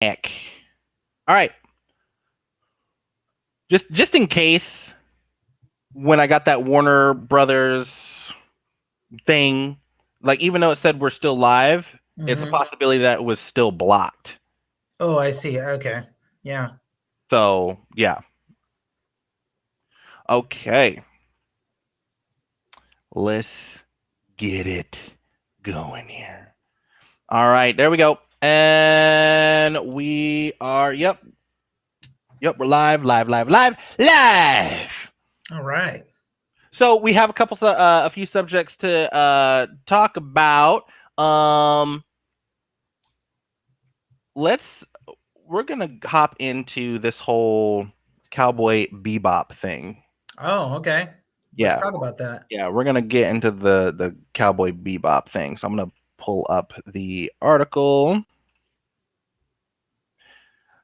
Heck. All right. Just in case, when I got that Warner Brothers thing, like even though it said we're still live, it's a possibility that it was still blocked. Oh, I see. Okay. Yeah. So yeah. Okay. Let's get it going here. All right, there we go. And we are, yep, we're live. All right. So we have a few subjects to talk about. We're gonna hop into this whole Cowboy Bebop thing. Oh, okay. Let's Yeah, talk about that. yeah, we're gonna get into the Cowboy Bebop thing. So I'm gonna pull up the article.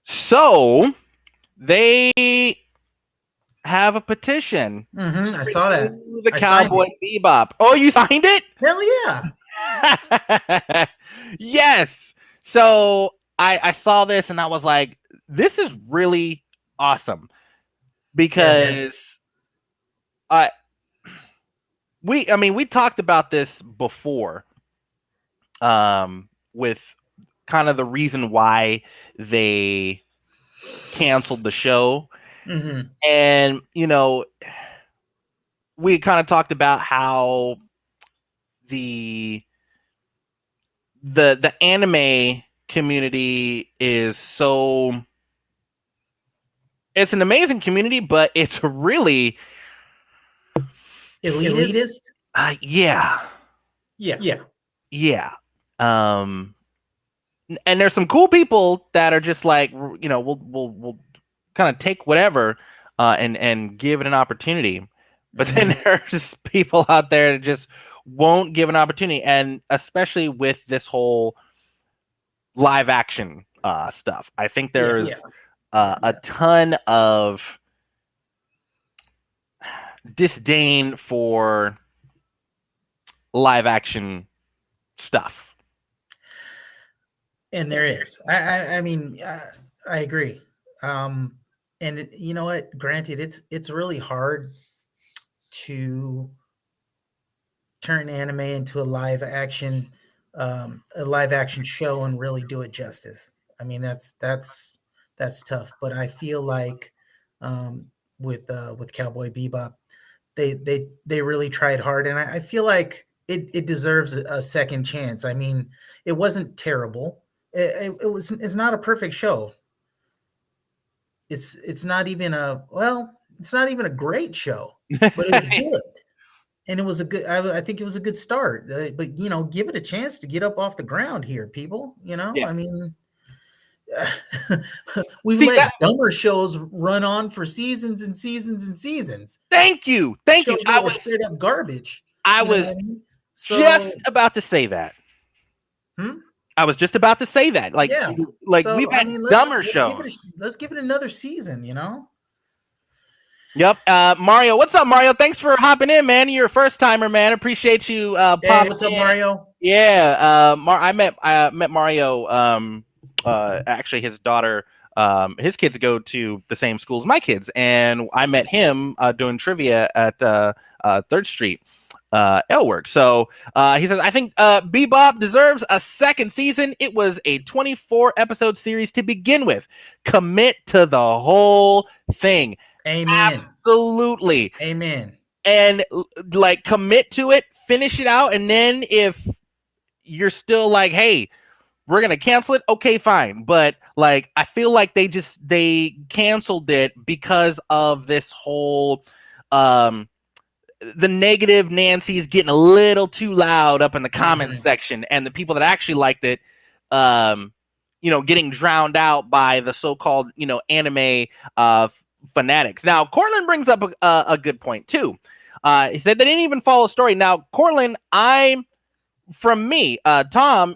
So they have a petition. I saw that. The I signed Cowboy it. Bebop. Oh, you signed it? Hell yeah. Yes. So I saw this and I was like, this is really awesome Yeah, it is. because we talked about this before with kind of the reason why they canceled the show. And we kind of talked about how the anime community is it's an amazing community, but it's really Elitist? Yeah. And there's some cool people that are just like, we'll kind of take whatever and give it an opportunity. But then there's people out there that just won't give an opportunity, and especially with this whole live action stuff. I think there's a ton of disdain for live action stuff. And there is. I mean, I agree. And you know what? Granted, it's really hard to turn anime into a live action show and really do it justice. I mean, that's tough. But I feel like with Cowboy Bebop, they really tried hard, and I feel like it deserves a second chance. I mean, it wasn't terrible. It's not a perfect show. It's not even it's not even a great show, but it was good. And it was a good. I think it was a good start. But give it a chance to get up off the ground here, people. Yeah. I mean, we've See, let dumber shows run on for seasons and seasons and seasons. Thank you. Shows that were straight up garbage. I was just about to say that. I was just about to say that. Like, yeah. So, we've had dumber shows. Let's give it another season. Yep. Mario, what's up, Mario? Thanks for hopping in, man. You're a first timer, man. Appreciate you popping in. What's up, Mario? Yeah. I met Mario. Actually, his daughter. His kids go to the same school as my kids, and I met him doing trivia at 3rd Street. Elwork. So he says, I think Bebop deserves a second season. It was a 24 episode series to begin with. Commit to the whole thing. Amen. Absolutely. Amen. And commit to it, finish it out, and then if you're still like, hey, we're gonna cancel it, okay, fine. But I feel like they canceled it because of this whole the negative Nancy's getting a little too loud up in the comments section, and the people that actually liked it getting drowned out by the so-called anime fanatics. Now, Cortland brings up a good point too. He said they didn't even follow story. Now, Cortland, Tom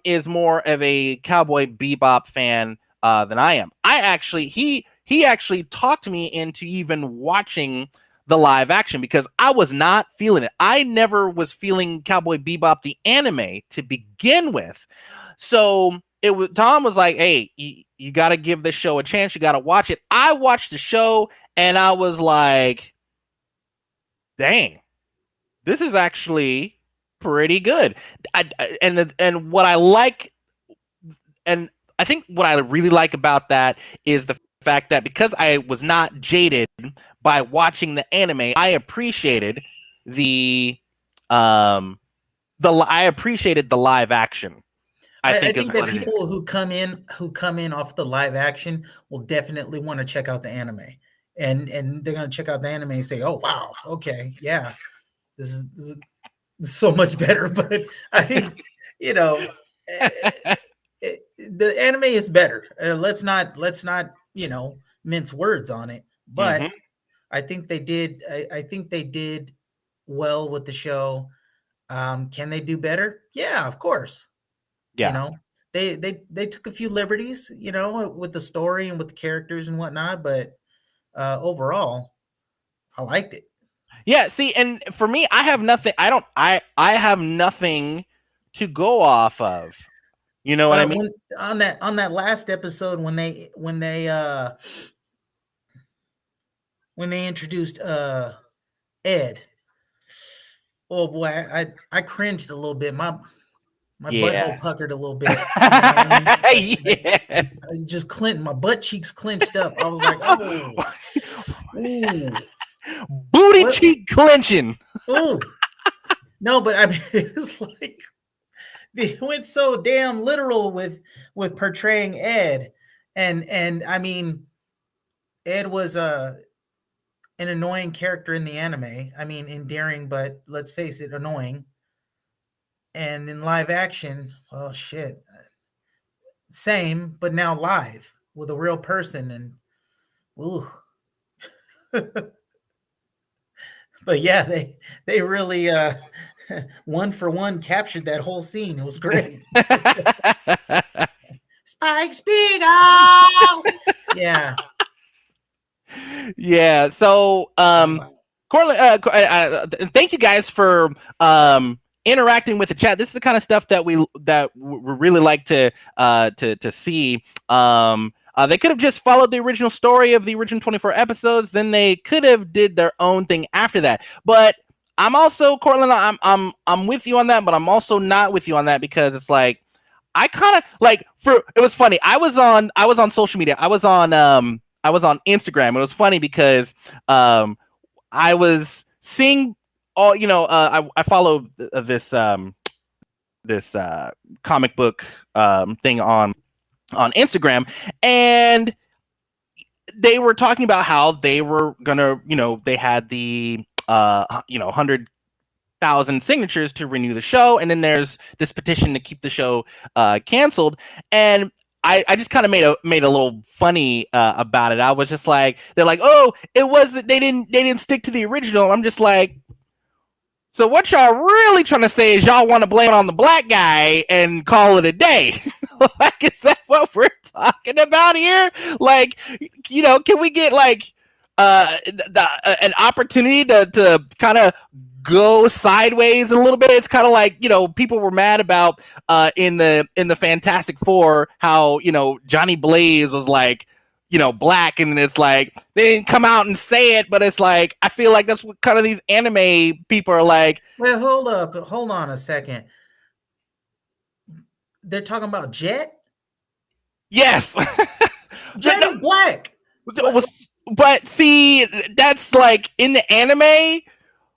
is more of a Cowboy Bebop fan than I am. He actually talked me into even watching the live action because I was not feeling it. I never was feeling Cowboy Bebop the anime to begin with. So Tom was like, hey, you got to give this show a chance. You got to watch it. I watched the show and I was like, dang, this is actually pretty good. And what I like, and I think what I really like about that is the fact that because I was not jaded by watching the anime, I appreciated the um I appreciated the live action. I Is think that what it is. people who come in off the live action will definitely want to check out the anime, and they're gonna check out the anime and say, "Oh wow, okay, yeah, this is so much better." But I, you know, the anime is better. Let's not mince words on it. But Mm-hmm. I think they did. I think they did well with the show. Can they do better? Yeah, of course. You Yeah. know, they took a few liberties, with the story and with the characters and whatnot, but overall, I liked it. Yeah, see, and for me, I have nothing. I have nothing to go off of. You know what I mean? When on that last episode when they introduced Ed, oh boy, I cringed a little bit. My butthole Yeah. puckered a little bit. You know what I mean? Yeah. I just clenched, my butt cheeks clenched up. I was like, oh, ooh, Booty what? cheek clenching. Ooh. No, but I mean, it's like they went so damn literal with portraying Ed, and I mean, Ed was an annoying character in the anime. I mean, endearing, but let's face it, annoying. And in live action, well, shit, same, but now live with a real person, and ooh. But yeah, they really one for one captured that whole scene. It was great. Spike Spiegel. Yeah. Yeah. So, Uh, Corlin, thank you guys for interacting with the chat. This is the kind of stuff that we really like to see. They could have just followed the original story of the original 24 episodes. Then they could have did their own thing after that. But I'm also, Cortland, I'm with you on that, but I'm also not with you on that because it's like I kind of like it was funny. I was on social media. I was on Instagram. It was funny because I was seeing all I follow this comic book thing on Instagram, and they were talking about how they were gonna, they had the 100,000 signatures to renew the show, and then there's this petition to keep the show canceled. And I just kind of made a little funny about it. I was just like, they're like, oh, it wasn't, they didn't stick to the original. I'm just like, so what y'all really trying to say is y'all want to blame it on the black guy and call it a day? Like, is that what we're talking about here? Like, can we get like an opportunity to kind of go sideways a little bit? It's kind of like, people were mad about in the Fantastic Four how Johnny Blaze was like black, and it's like they didn't come out and say it, but it's like I feel like that's what kind of these anime people are like. well, hold on a second. They're talking about Jet. Yes. Jet is black. But see, that's like in the anime,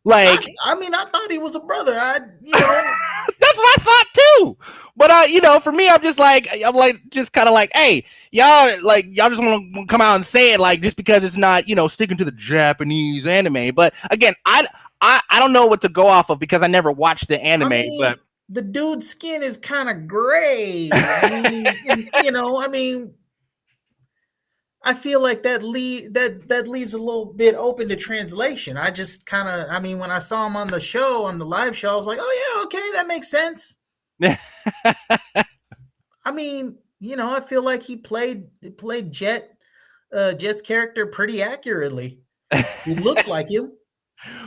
like I mean, I thought he was a brother. that's what I thought too. But for me, I'm just kind of like, hey, y'all just want to come out and say it, like, just because it's not sticking to the Japanese anime. But again, I don't know what to go off of because I never watched the anime. I mean, but the dude's skin is kind of gray. I mean, I feel like that leaves a little bit open to translation. I just kind of, I mean, when I saw him on the live show, I was like, oh yeah, okay, that makes sense. I mean, I feel like he played Jet's character pretty accurately. He looked like him.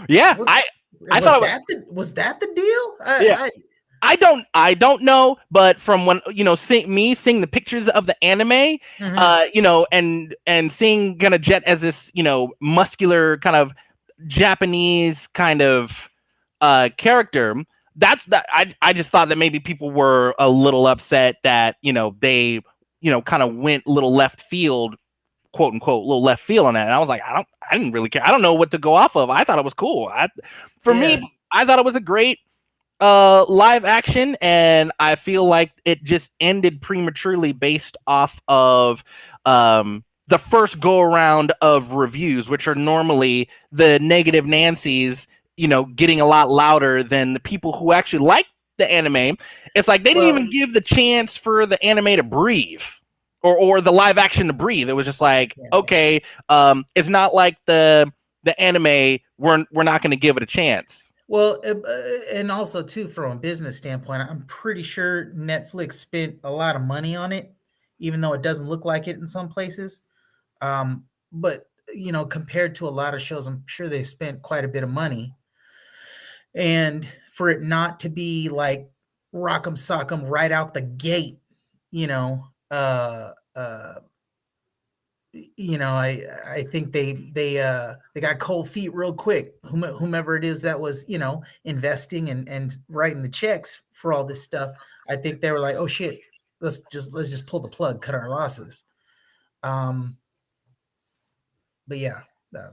Yeah, Was, I was thought that was that the deal? Yeah. I don't know, but from when seeing the pictures of the anime, Mhm. and seeing Gonna Jet as this muscular kind of Japanese kind of character. I just thought that maybe people were a little upset that they kind of went a little left field, quote unquote, little left field on that. And I was like, I didn't really care. I don't know what to go off of. I thought it was cool. For Yeah. me, I thought it was a great live action, and I feel like it just ended prematurely based off of the first go around of reviews, which are normally the negative Nancy's, getting a lot louder than the people who actually like the anime. It's like they didn't Well, even give the chance for the anime to breathe. Or the live action to breathe. It was just like, yeah. okay, it's not like the anime. We're not going to give it a chance. Well, and also too, from a business standpoint, I'm pretty sure Netflix spent a lot of money on it, even though it doesn't look like it in some places. But compared to a lot of shows, I'm sure they spent quite a bit of money, and for it not to be like rock'em sock'em right out the gate, you know, uh, uh, I think they got cold feet real quick. Whomever it is that was investing and writing the checks for all this stuff, I think they were like, oh shit, let's just pull the plug, cut our losses. Um, but yeah, uh,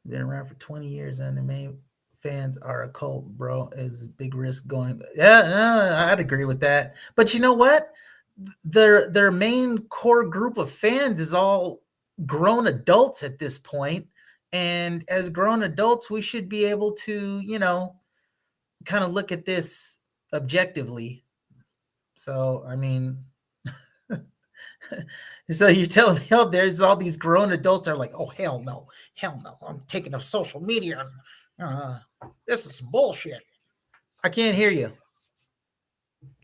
been around for 20 years, and the main fans are a cult, bro. Is a big risk going. Yeah, I'd agree with that. But you know what? Their main core group of fans is all grown adults at this point, and as grown adults, we should be able to, kind of look at this objectively. So, I mean, so you're telling me out there's all these grown adults that are like, oh hell no, I'm taking to social media. Uh, this is some bullshit. I can't hear you.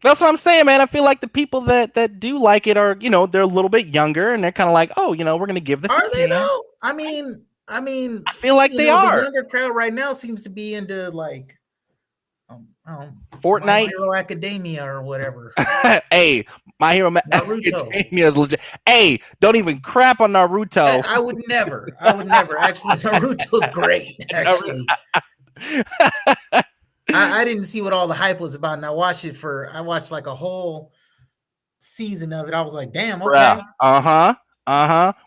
That's what I'm saying, man. I feel like the people that do like it are, they're a little bit younger, and they're kind of like, oh, we're gonna give this a Are they chance. though? I mean, I feel like they the are. younger crowd right now seems to be into like, My Fortnite. Hero Academia or whatever. Hey, My Hero Naruto. Academia is legit. Hey, don't even crap on Naruto. I would never. I would never. Actually, Naruto's great. Actually, I didn't see what all the hype was about, and I watched like a whole season of it. I was like, damn, okay.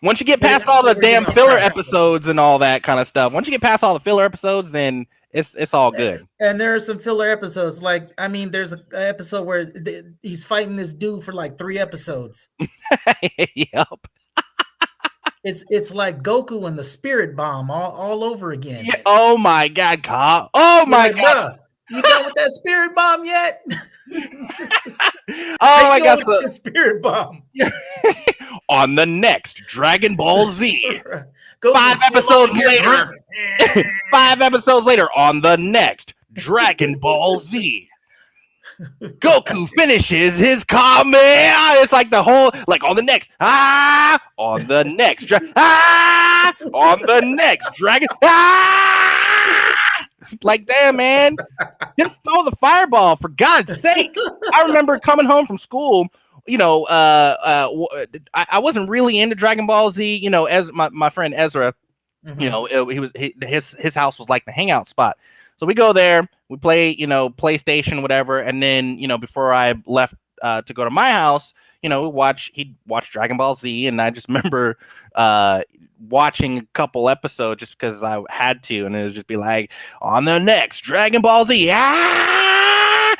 Once you get We're, past all the we're gonna damn get filler caught up. episodes and all that kind of stuff, once you get past all the filler episodes, then it's all good. And there are some filler episodes. Like, I mean, there's an episode where he's fighting this dude for like 3 episodes. Yep. It's like Goku and the Spirit Bomb all over again. Yeah. Oh my god, Kyle. Oh my god. Bruh, you done with that Spirit Bomb yet? Oh my god. The Spirit Bomb. On the next Dragon Ball Z. Goku's 5 episodes later. 5 episodes later on the next Dragon Ball Z. Goku finishes his comment. It's like the whole, like on the next, on the next, on the next dragon, like damn, man, just throw the fireball for God's sake. I remember coming home from school. I wasn't really into Dragon Ball Z. As my friend Ezra, his house was like the hangout spot. So we go there, we play, PlayStation, whatever, and then, before I left to go to my house, he'd watch Dragon Ball Z, and I just remember watching a couple episodes just because I had to, and it would just be like, on the next Dragon Ball Z, yeah.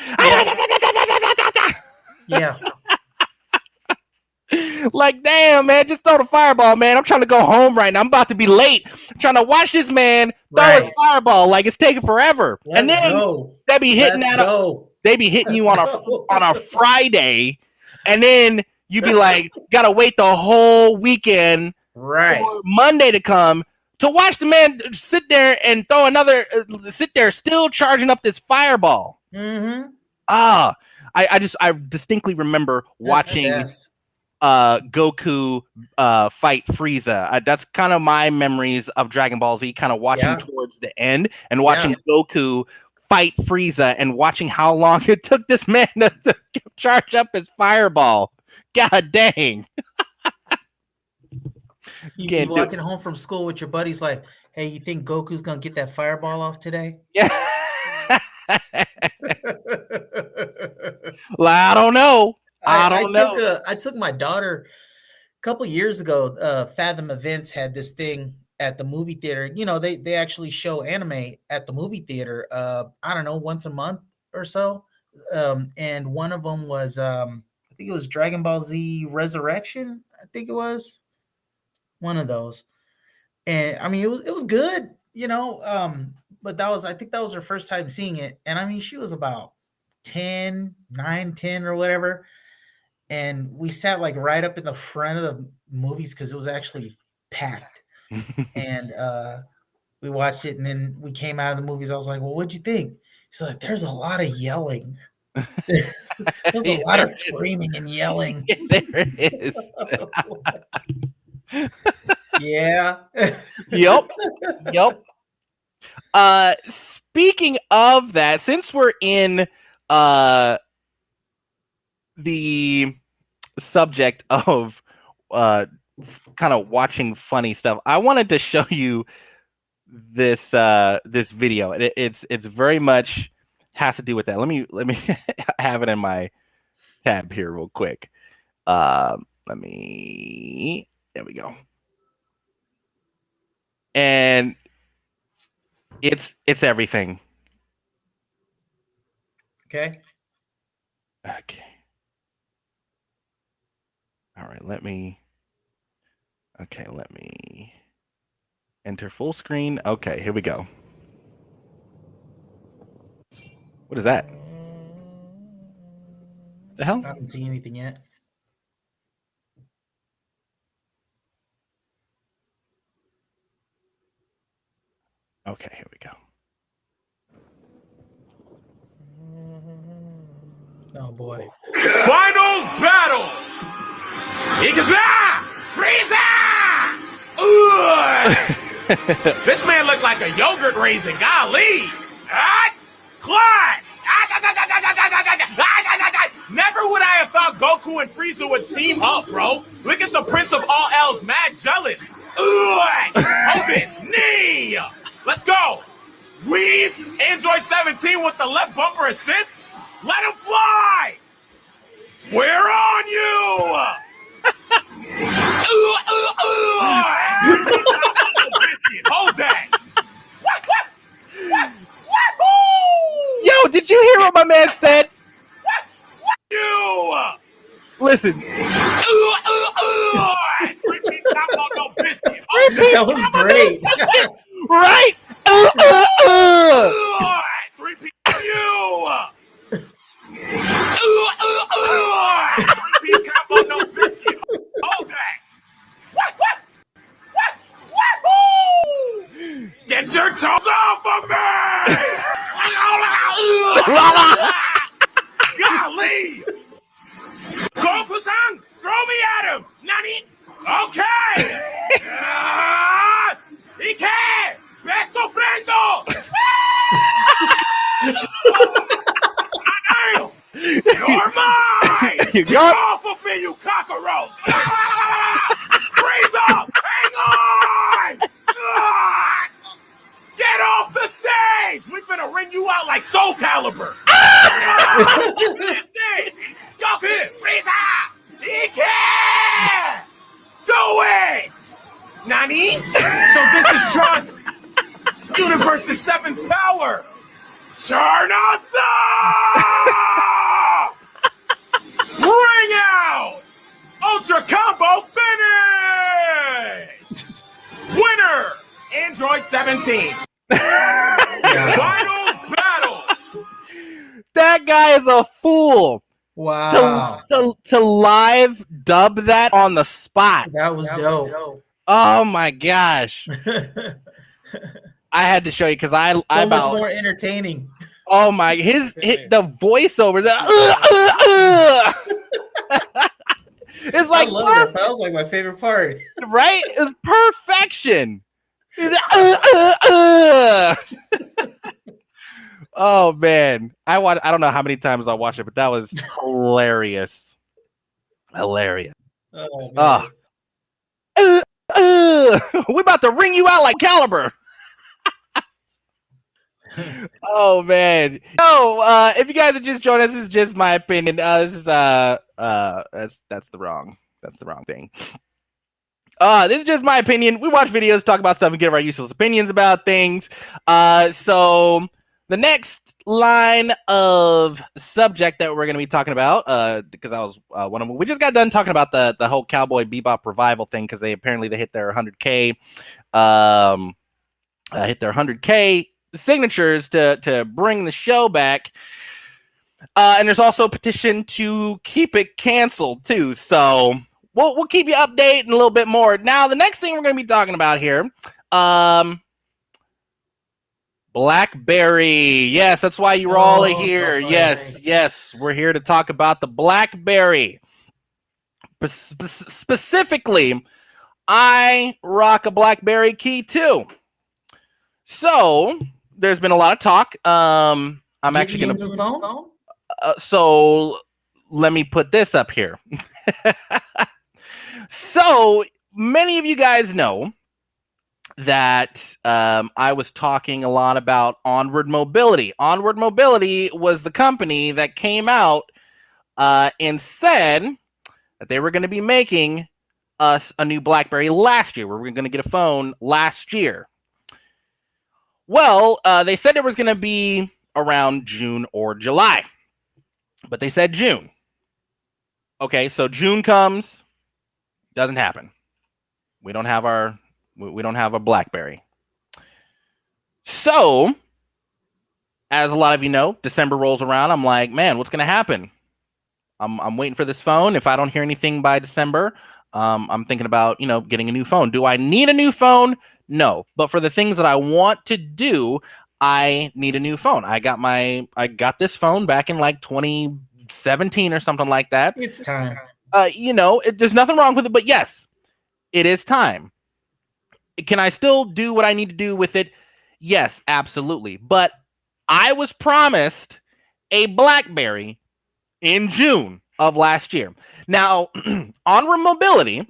Like, damn, man, just throw the fireball, man. I'm trying to go home right now. I'm about to be late. I'm trying to watch this man throw his fireball. Like, it's taking forever. And then they be hitting they be hitting you on a Friday, and then you be like, gotta wait the whole weekend for Monday to come to watch the man sit there and throw sit there still charging up this fireball. Mm-hmm. I distinctly remember watching Goku fight Frieza. That's kind of my memories of Dragon Ball Z, kind of watching towards the end and watching Goku fight Frieza and watching how long it took this man to charge up his fireball. God dang. You Can't do walking home from school with your buddies like, hey, you think Goku's going to get that fireball off today? Yeah. Well, I don't know. I took my daughter a couple years ago. Fathom Events had this thing at the movie theater. You know, they actually show anime at the movie theater. I don't know, once a month or so. And one of them was I think it was Dragon Ball Z Resurrection. I think it was one of those. And I mean, it was good, you know. But I think that was her first time seeing it. And I mean, she was about 9, 10 or whatever. And we sat like right up in the front of the movies because it was actually packed. And we watched it, and then we came out of the movies. I was like, well, what'd you think? She's like, there's a lot of yelling. There's a lot of screaming and yelling. There it is. Yeah. Yep. Speaking of that, since we're in the subject of kind of watching funny stuff, I wanted to show you this video. It's very much has to do with that. Let me have it in my tab here real quick. There we go. And it's everything. Okay. All right, let me enter full screen. Okay, here we go. What is that? The hell? I haven't seen anything yet. Okay, here we go. Oh boy. Final battle! Ikaza! Frieza! This man looked like a yogurt raisin. Golly! Clash! Never would I have thought Goku and Frieza would team up, bro. Look at the Prince of All L's, mad jealous. Hold this knee! Let's go! Wheeze! Android 17 with the left bumper assist. Let him fly! We're on you! Hold that! Yo, did you hear what my man said? You! Listen. That was great. Right? Get your toes off of me! Golly! Goku-san, throw me at him! Nani? Okay! Ike! Besto friendo! You're mine! Get off of me, you cockroach! Freeze up! Hang on! Get off the stage! We finna ring you out like Soul Calibur! Goku! Frieza! Ike! Do it! Nani? So this is trust! Universe's seventh power! Turn us up! Ring out! Ultra combo finish! Winner! Android 17. Final battle! That guy is a fool. Wow. To live dub that on the spot. That was dope. Oh my gosh. I had to show you because I much more entertaining. Oh my, the voiceover. It's like I love that. That was like my favorite part. Right? It's perfection. Oh man, I don't know how many times I watched it, but that was hilarious. Hilarious. Oh, Ah, man. we about to ring you out like Caliber. Oh man. No, if you guys are just joining us, this is just my opinion. This is that's the wrong thing. This is just my opinion. We watch videos, talk about stuff, and give our useless opinions about things. So the next line of subject that we're going to be talking about, because I was one of them, we just got done talking about the whole Cowboy Bebop revival thing, because they hit their 100K, hit their 100K signatures to bring the show back. And there's also a petition to keep it canceled too. So we'll keep you updated a little bit more. Now, the next thing we're going to be talking about here, BlackBerry. Yes, that's why you all are here. Yes, we're here to talk about the BlackBerry. Specifically, I rock a BlackBerry Key2. So there's been a lot of talk. I'm actually going to phone. So let me put this up here. So many of you guys know that I was talking a lot about Onward Mobility. Onward Mobility was the company that came out and said that they were going to be making us a new BlackBerry last year. We were going to get a phone last year. Well, they said it was going to be around June or July, but they said June. Okay, so June comes, doesn't happen. We don't have a BlackBerry. So, as a lot of you know, December rolls around. I'm like, man, what's going to happen? I'm waiting for this phone. If I don't hear anything by December, I'm thinking about, getting a new phone. Do I need a new phone? No. But for the things that I want to do, I need a new phone. I got this phone back in like 2017 or something like that. It's time. There's nothing wrong with it, but yes, it is time. Can I still do what I need to do with it? Yes, absolutely. But I was promised a BlackBerry in June of last year. Now, Onward Mobility,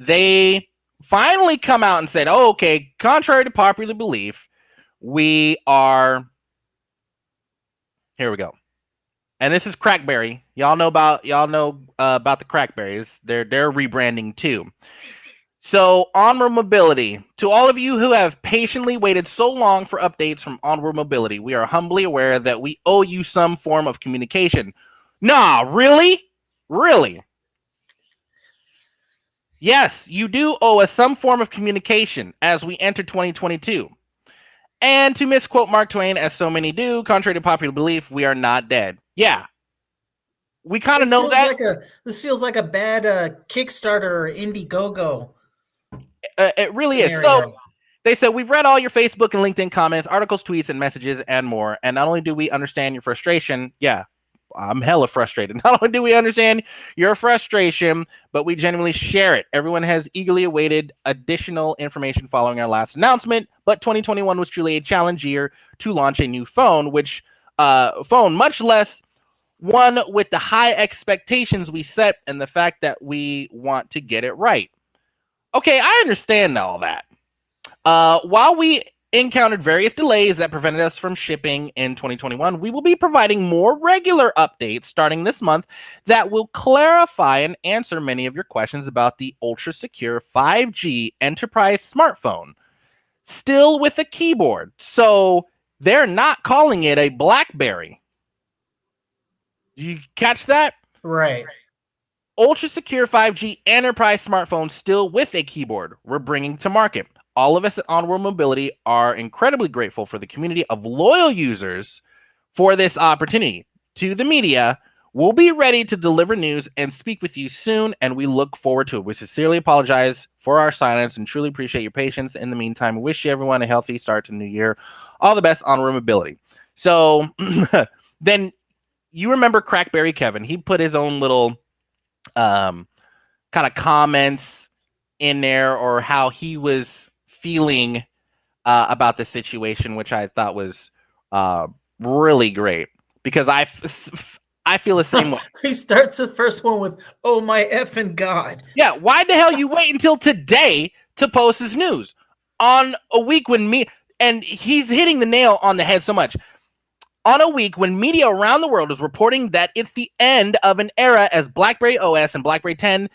they finally come out and said, oh, okay, contrary to popular belief, here we go. And this is Crackberry. Y'all know about the Crackberries. They're rebranding too. So, Onward Mobility, to all of you who have patiently waited so long for updates from Onward Mobility, we are humbly aware that we owe you some form of communication. Nah, really? Really? Yes, you do owe us some form of communication as we enter 2022. And to misquote Mark Twain, as so many do, contrary to popular belief, we are not dead. Yeah. We kind of know that. This feels like a bad Kickstarter or Indiegogo. It really is. So they said, we've read all your Facebook and LinkedIn comments, articles, tweets, and messages, and more. And not only do we understand your frustration, yeah, I'm hella frustrated. Not only do we understand your frustration, but we genuinely share it. Everyone has eagerly awaited additional information following our last announcement, but 2021 was truly a challenge year to launch a new phone, much less one with the high expectations we set and the fact that we want to get it right. Okay, I understand all that. While we encountered various delays that prevented us from shipping in 2021, we will be providing more regular updates starting this month that will clarify and answer many of your questions about the ultra-secure 5G enterprise smartphone, still with a keyboard. So they're not calling it a BlackBerry. You catch that? Right. Ultra-secure 5G enterprise smartphone still with a keyboard we're bringing to market. All of us at Onward Mobility are incredibly grateful for the community of loyal users for this opportunity. To the media, we'll be ready to deliver news and speak with you soon, and we look forward to it. We sincerely apologize for our silence and truly appreciate your patience. In the meantime, we wish everyone a healthy start to the new year. All the best, Onward Mobility. So then you remember Crackberry Kevin. He put his own little kind of comments in there, or how he was feeling about the situation, which I thought was really great because I feel the same way. He starts the first one with, "Oh my effing God." Yeah, why the hell you wait until today to post his news on a week when and he's hitting the nail on the head so much. On a week when media around the world is reporting that it's the end of an era as BlackBerry OS and BlackBerry 10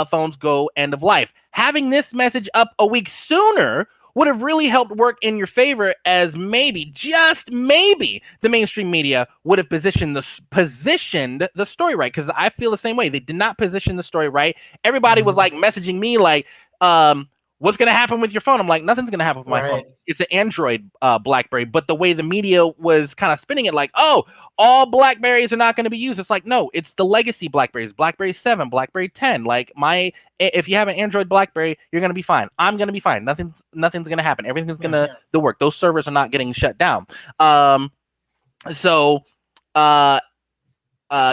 phones go end of life. Having this message up a week sooner would have really helped work in your favor, as maybe, just maybe, the mainstream media would have positioned the story right. Because I feel the same way. They did not position the story right. Everybody was like messaging me like, what's going to happen with your phone? I'm like, nothing's going to happen with my phone. It's an Android BlackBerry. But the way the media was kind of spinning it like, oh, all BlackBerries are not going to be used. It's like, no, it's the legacy BlackBerries, BlackBerry 7, BlackBerry 10. Like if you have an Android BlackBerry, you're going to be fine. I'm going to be fine. Nothing's going to happen. Everything's going to work. Those servers are not getting shut down.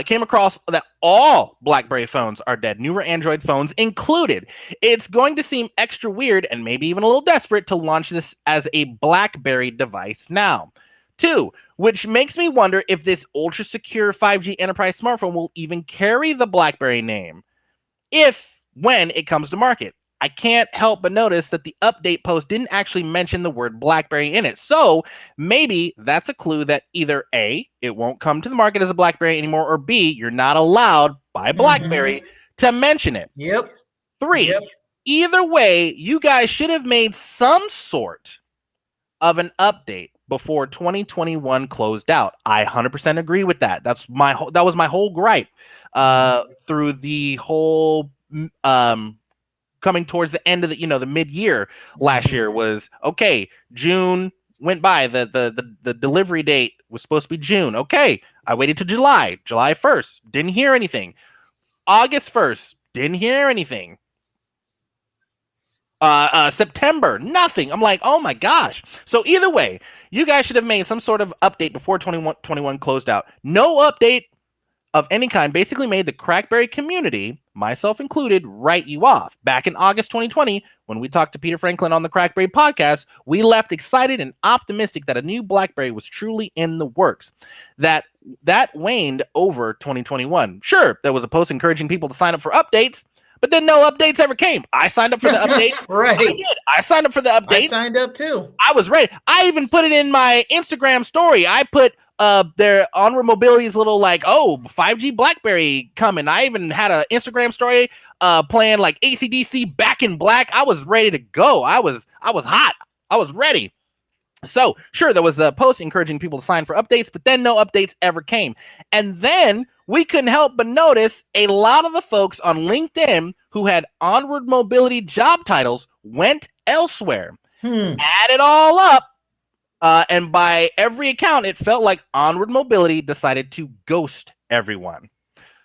Came across that all BlackBerry phones are dead, newer Android phones included. It's going to seem extra weird and maybe even a little desperate to launch this as a BlackBerry device now. 2, which makes me wonder if this ultra secure 5G enterprise smartphone will even carry the BlackBerry name when it comes to market. I can't help but notice that the update post didn't actually mention the word BlackBerry in it. So maybe that's a clue that either A, it won't come to the market as a BlackBerry anymore, or B, you're not allowed by BlackBerry to mention it. 3, either way, you guys should have made some sort of an update before 2021 closed out. I 100% agree with that. That was my whole gripe through the whole coming towards the end of the mid-year last year was, okay, June went by, the delivery date was supposed to be June. Okay, I waited to July 1st, didn't hear anything. August 1st, didn't hear anything. September, nothing. I'm like, oh my gosh. So either way, you guys should have made some sort of update before 2021 closed out. No update of any kind basically made the Crackberry community, myself included, write you off. Back in August 2020, when we talked to Peter Franklin on the Crackberry podcast, we left excited and optimistic that a new BlackBerry was truly in the works. That waned over 2021. Sure, there was a post encouraging people to sign up for updates, but then no updates ever came. I signed up for the update. Right. I did. I signed up for the update. I signed up too. I was ready. I even put it in my Instagram story. I put their Onward Mobility's little 5G BlackBerry coming. I even had an Instagram story playing like AC/DC Back in Black. I was ready to go. I was hot. I was ready. So sure, there was a post encouraging people to sign for updates, but then no updates ever came. And then we couldn't help but notice a lot of the folks on LinkedIn who had Onward Mobility job titles went elsewhere. Add it all up. And by every account, it felt like Onward Mobility decided to ghost everyone.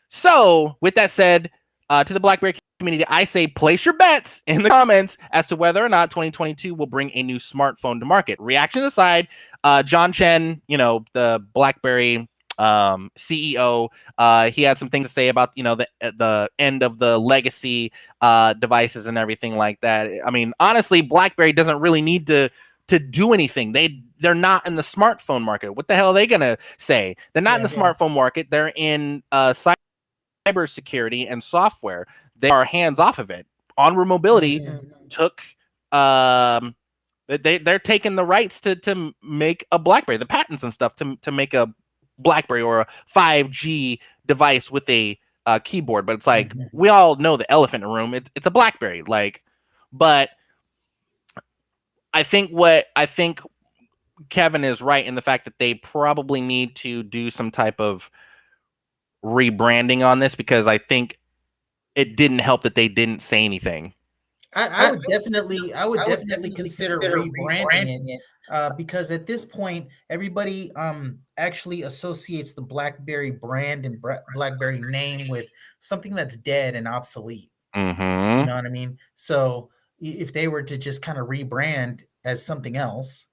So, with that said, to the BlackBerry community, I say place your bets in the comments as to whether or not 2022 will bring a new smartphone to market. Reaction aside, John Chen, the BlackBerry CEO, he had some things to say about the end of the legacy devices and everything like that. I mean, honestly, BlackBerry doesn't really need to do anything. They're not in the smartphone market. What the hell are they gonna say? They're not in the smartphone market. They're in cyber security and software. They are hands off of it. Onward Mobility took they're taking the rights to make a BlackBerry, the patents and stuff to make a BlackBerry or a 5G device with a keyboard. But it's like we all know the elephant in the room. It's a BlackBerry. But I think Kevin is right in the fact that they probably need to do some type of rebranding on this, because I think it didn't help that they didn't say anything. I would definitely consider rebranding it because at this point, everybody actually associates the BlackBerry brand and BlackBerry name with something that's dead and obsolete. You know what I mean? So if they were to just kind of rebrand as something else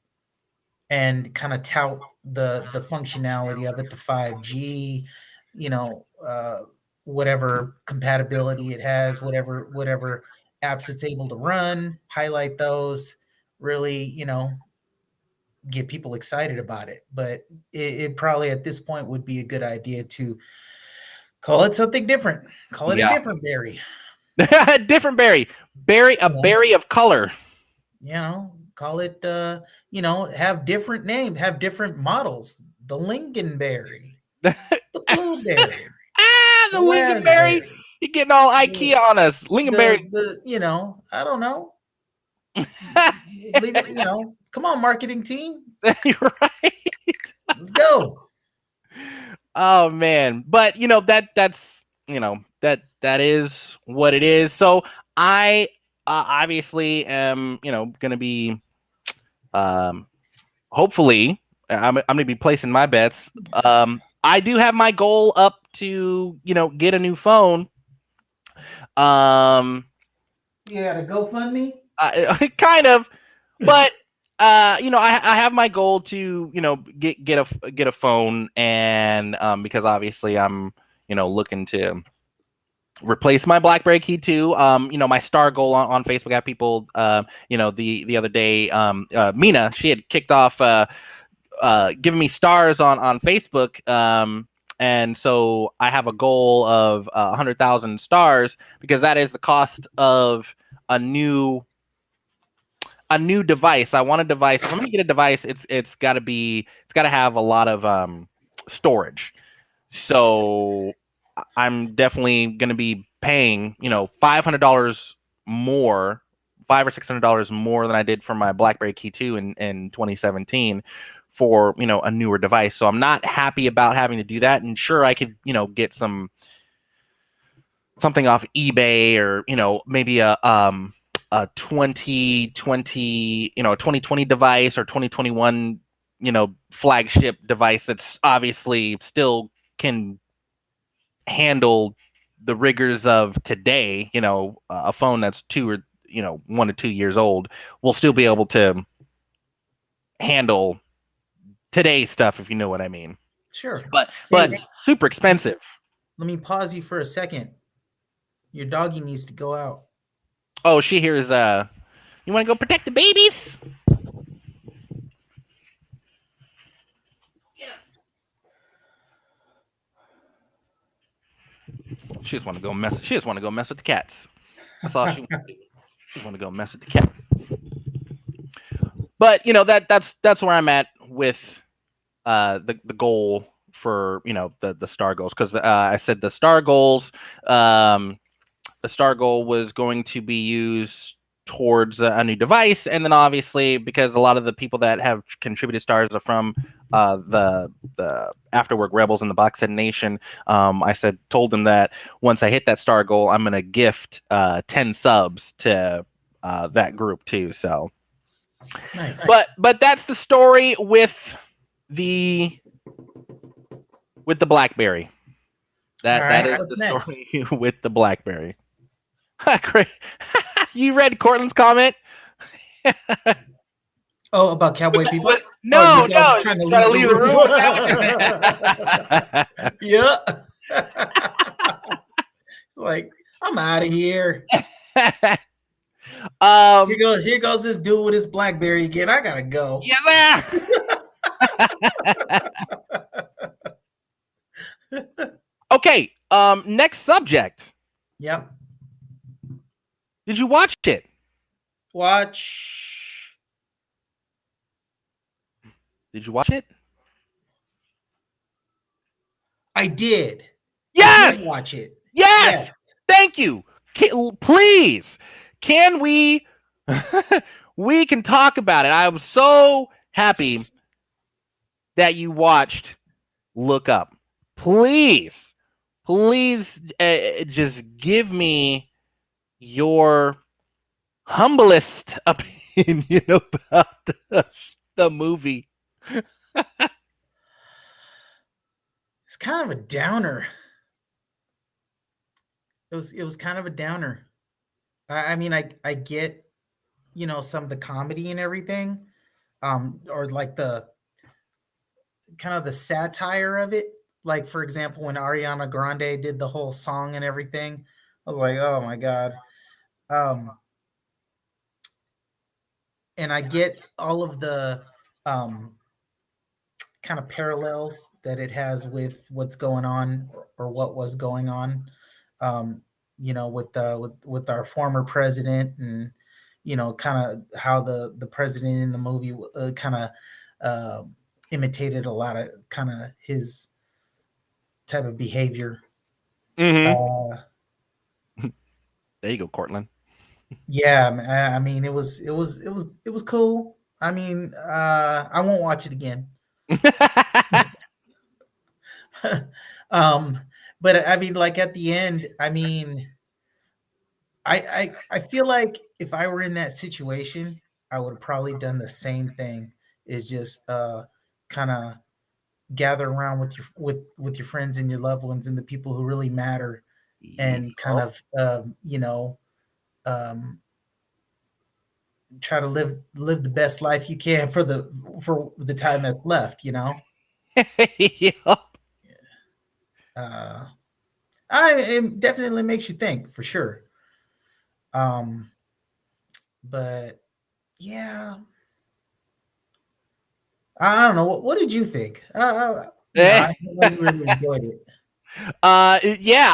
and kind of tout the functionality of it, the 5G, whatever compatibility it has, whatever apps it's able to run, highlight those, really, get people excited about it. But it probably at this point would be a good idea to call it something different. Call it a different berry. Different berry. Berry of color. Call it have different names, have different models. The lingonberry, the blueberry, The lingonberry. You're getting all IKEA on us. Lingonberry. I don't know. Leave it, come on, marketing team. You're right. Let's go. Oh man. But that's that is what it is. So I obviously am, gonna be hopefully I'm gonna be placing my bets. I do have my goal up to, get a new phone. You got a GoFundMe? Kind of, but I have my goal to, get a phone, and because obviously I'm, looking to replace my BlackBerry Key2. My star goal on Facebook. I have people, the other day, Mina, she had kicked off giving me stars on Facebook. And so I have a goal of 100,000 stars, because that is the cost of a new device. I want a device. If I'm gonna get a device, it's gotta have a lot of storage. So I'm definitely gonna be paying, $500 more, $500 or $600 more than I did for my BlackBerry Key2 in 2017 for, a newer device. So I'm not happy about having to do that. And sure, I could, get something off eBay, or, maybe a 2020 device, or 2021, flagship device that's obviously still can handle the rigors of today. A phone that's 1 to 2 years old will still be able to handle today's stuff, if you know what I mean. Sure. But super expensive. Let me pause you for a second. Your doggy needs to go out. Oh, she hears you want to go protect the babies? She just want to go mess with the cats. That's all she wants to do. She just want to go mess with the cats. But that's where I'm at with the goal for the star goals, because I said the star goal was going to be used towards a new device, and then obviously, because a lot of the people that have contributed stars are from the Afterwork Rebels and the Boxhead Nation. I told them that once I hit that star goal, I'm gonna gift 10 subs to that group too. So nice. But that's the story with the BlackBerry. That is the story with the BlackBerry. Great. You read Cortland's comment? Oh, about Cowboy Bebop? No, trying to leave the room. Yeah. Like, I'm out of here. Here goes this dude with his BlackBerry again. I gotta go. Yeah. Okay. Next subject. Yep. Did you watch it? Did you watch it? I did. Yes. I did watch it. Yes. Thank you. Please, can we? We can talk about it. I'm so happy that you watched Look Up. Please, just give me your humblest opinion about the movie. It's kind of a downer. It was kind of a downer. I mean, I get, some of the comedy and everything, or like the kind of the satire of it. Like, for example, when Ariana Grande did the whole song and everything, I was like, oh my God. And I get all of the um, kind of parallels that it has with what's going on or what was going on. Um, with our former president, and kind of how the president in the movie kind of uh, imitated a lot of kind of his type of behavior. Mm-hmm. Uh, There you go, Cortland. yeah, I mean, it was cool. I mean, I won't watch it again. um, but I mean, like at the end, I mean, I feel like if I were in that situation, I would have probably done the same thing. Is just kind of gather around with your friends and your loved ones and the people who really matter, and kind of um, try to live the best life you can for the time that's left. Yep. Uh, it definitely makes you think for sure. But yeah, I don't know. What did you think? I know you really enjoyed it. Yeah,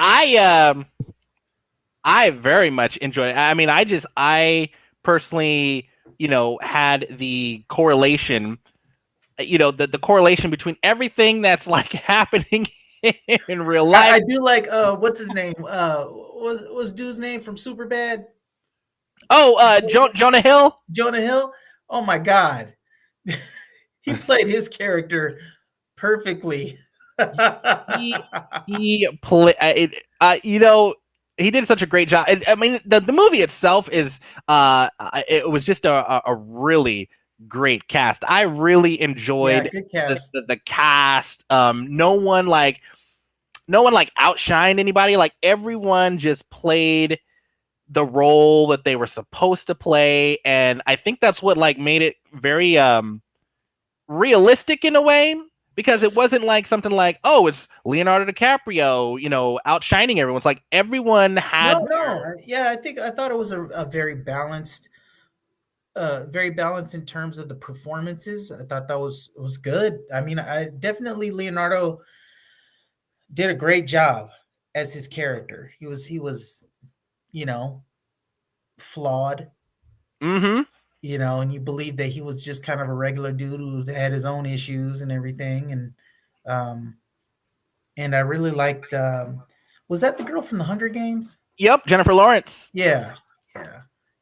I very much enjoy it. I mean, I personally, had the correlation, the correlation between everything that's like happening in real life. I do like what's his name? Was dude's name from Superbad? Oh, Jonah Hill. Jonah Hill. Oh my God, he played his character perfectly. He play he did such a great job. I mean, the movie itself is it was just a really great cast. I really enjoyed good cast. The cast. No one like outshined anybody. Like everyone just played the role that they were supposed to play, and I think that's what like made it very realistic in a way, because it wasn't like something like, oh, it's Leonardo DiCaprio, outshining everyone. It's like everyone had Yeah, I thought it was a very balanced in terms of the performances. I thought that was good. I mean, I definitely Leonardo did a great job as his character. He was flawed. Mm-hmm. And you believe that he was just kind of a regular dude who had his own issues and everything. And I really liked. Was that the girl from the Hunger Games? Yep, Jennifer Lawrence. Yeah.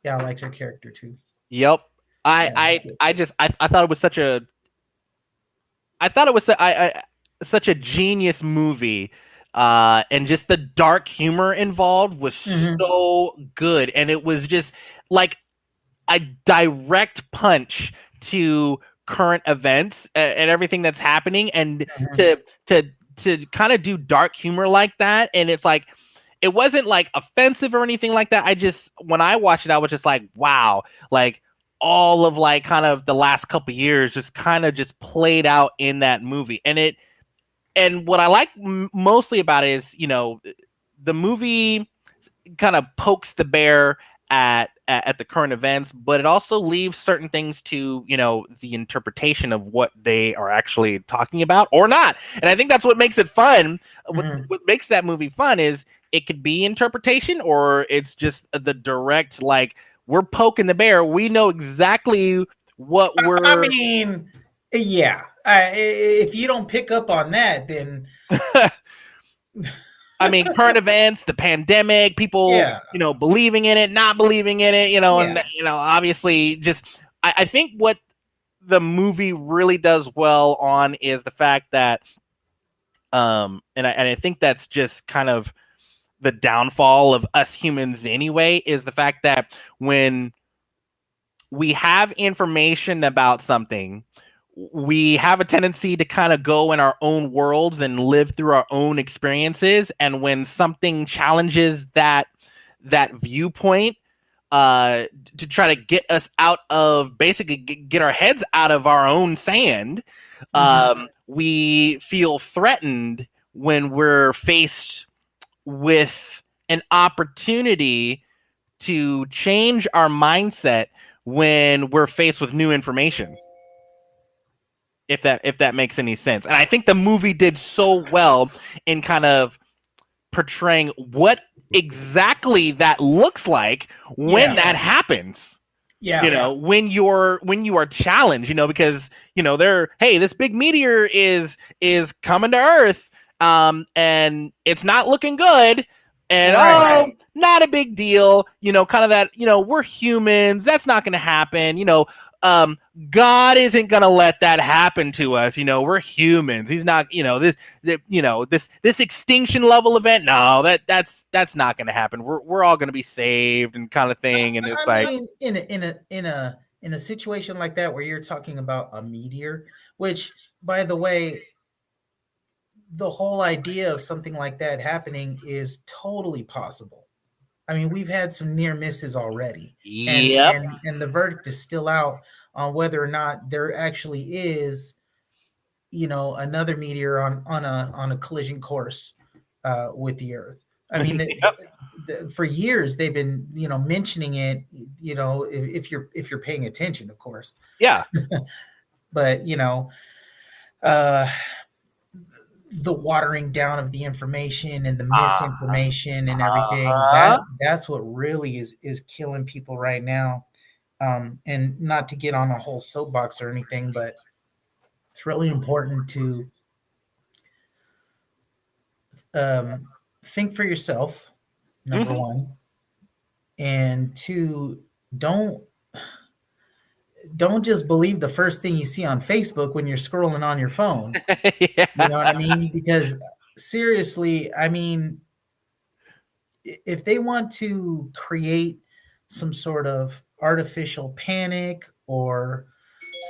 I liked her character too. Yep. I thought it was such a. I thought it was such a genius movie. And just the dark humor involved was so good, and it was just like a direct punch to current events and everything that's happening, and to kind of do dark humor like that, and it's like it wasn't like offensive or anything like that. When I watched it, I was just like, wow, like all of like kind of the last couple years just kind of just played out in that movie, and what I like mostly about it is, the movie kind of pokes the bear at the current events, but it also leaves certain things to, the interpretation of what they are actually talking about or not. And I think that's what makes it fun. What makes that movie fun is it could be interpretation, or it's just the direct, like, we're poking the bear. We know exactly what we're... I mean, yeah. If you don't pick up on that, then... I mean, current events, the pandemic, people, believing in it, not believing in it, and, obviously just, I think what the movie really does well on is the fact that, and I think that's just kind of the downfall of us humans anyway, is the fact that when we have information about something, we have a tendency to kind of go in our own worlds and live through our own experiences. And when something challenges that viewpoint, to try to get us out of, basically get our heads out of our own sand, we feel threatened when we're faced with an opportunity to change our mindset when we're faced with new information. if that makes any sense. And I think the movie did so well in kind of portraying what exactly that looks like when that happens. Yeah. When you are challenged, because this big meteor is coming to Earth, and it's not looking good, and not a big deal, kind of that, we're humans, that's not going to happen, God isn't going to let that happen to us, we're humans, he's not, this extinction level event, no, that's not going to happen, we're all going to be saved and kind of thing. And it's in a situation like that where you're talking about a meteor, which, by the way, the whole idea of something like that happening is totally possible. I mean, we've had some near misses already, and the verdict is still out on whether or not there actually is, another meteor on a collision course with the Earth. I mean, for years they've been, mentioning it. If you're paying attention, of course. Yeah. But the watering down of the information and the misinformation and everything, that's what really is killing people right now. And not to get on a whole soapbox or anything, but it's really important to think for yourself, number one, and two, don't just believe the first thing you see on Facebook when you're scrolling on your phone. You know what I mean? Because seriously, I mean, if they want to create some sort of artificial panic or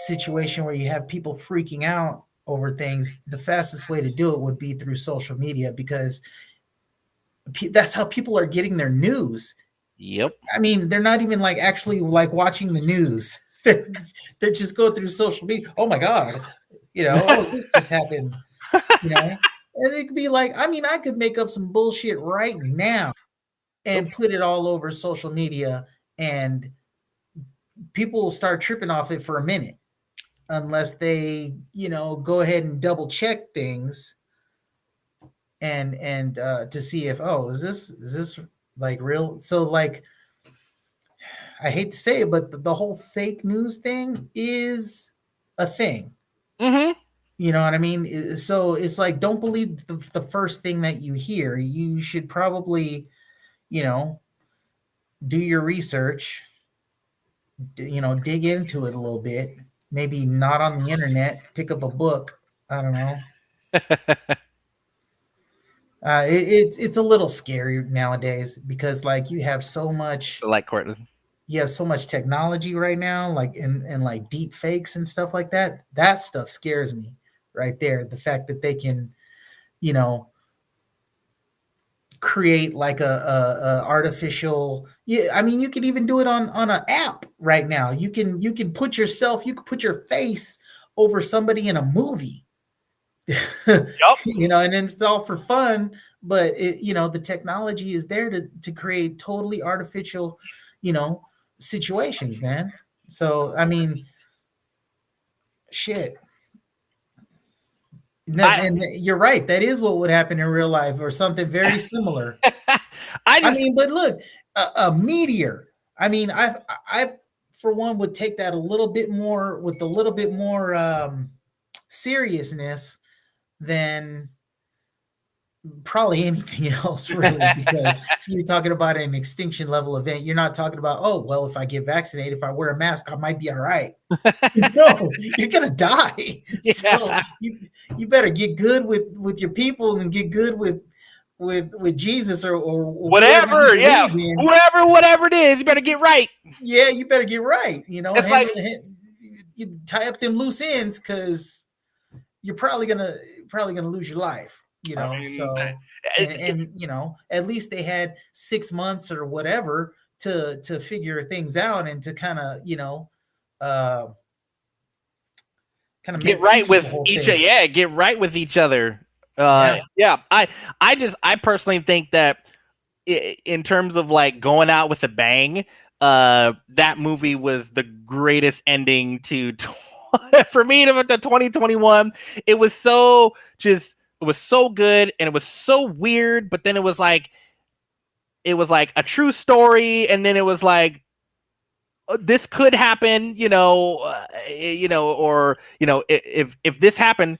situation where you have people freaking out over things, the fastest way to do it would be through social media, because that's how people are getting their news. Yep. I mean, they're not even actually watching the news. They just go through social media. Oh my God, this just happened. And it could be I could make up some bullshit right now and put it all over social media, and people will start tripping off it for a minute, unless they, go ahead and double check things and to see if, is this real? So I hate to say it, but the whole fake news thing is a thing. Mm-hmm. You know what I mean? So it's don't believe the first thing that you hear. You should probably, do your research, dig into it a little bit. Maybe not on the internet, pick up a book. I don't know. It's a little scary nowadays because you have so much, Cortland. You have so much technology right now, and deep fakes and stuff like that. That stuff scares me right there. The fact that they can, create a artificial. Yeah, I mean, you can even do it on an app right now. You can put put your face over somebody in a movie. Yep. And then it's all for fun, but the technology is there to create totally artificial, situations, man. So I mean, shit. And you're right. That is what would happen in real life, or something very similar. I mean, but look, a meteor. I mean, I for one would take that a little bit more seriousness than probably anything else, really, because you're talking about an extinction level event. You're not talking about, oh, well, if I get vaccinated, if I wear a mask, I might be all right. No, you're gonna die. Yeah. So you better get good with your people and get good with Jesus or whatever. Yeah, whatever it is, you better get right. Yeah, you better get right. You tie up them loose ends, because you're probably gonna lose your life. At least they had 6 months or whatever to figure things out and to kind of get right with each other. Yeah, get right with each other. I personally think that in terms of going out with a bang, that movie was the greatest ending to for me to 2021, it was so good and it was so weird, but then it was like a true story, and then it was like this could happen, or if this happened,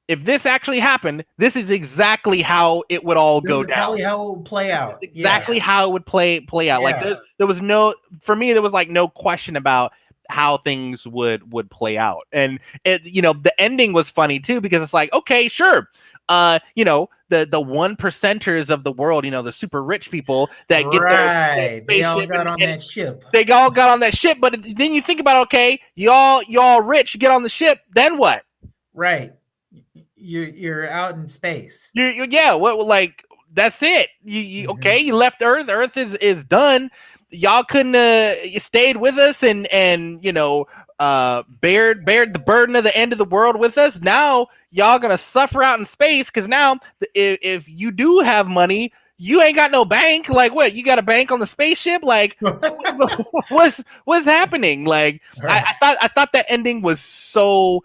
if this actually happened, this is exactly how it would all go down. Probably how it would play out. Exactly how it would play out. Like there was no, for me, there was like no question about how things would play out. And the ending was funny too, because it's like, okay, sure. The 1%ers of the world, the super rich people that get their they all got on that ship. They all got on that ship, but then you think about, okay, y'all rich, get on the ship, then what? Right. You're out in space. Like that's it. You okay? You left Earth. Earth is done. Y'all couldn't stayed with us and bared the burden of the end of the world with us. Now y'all gonna suffer out in space, because now if you do have money, you ain't got no bank. Like, what? You got a bank on the spaceship? Like, what's happening? Like, right. I thought that ending was so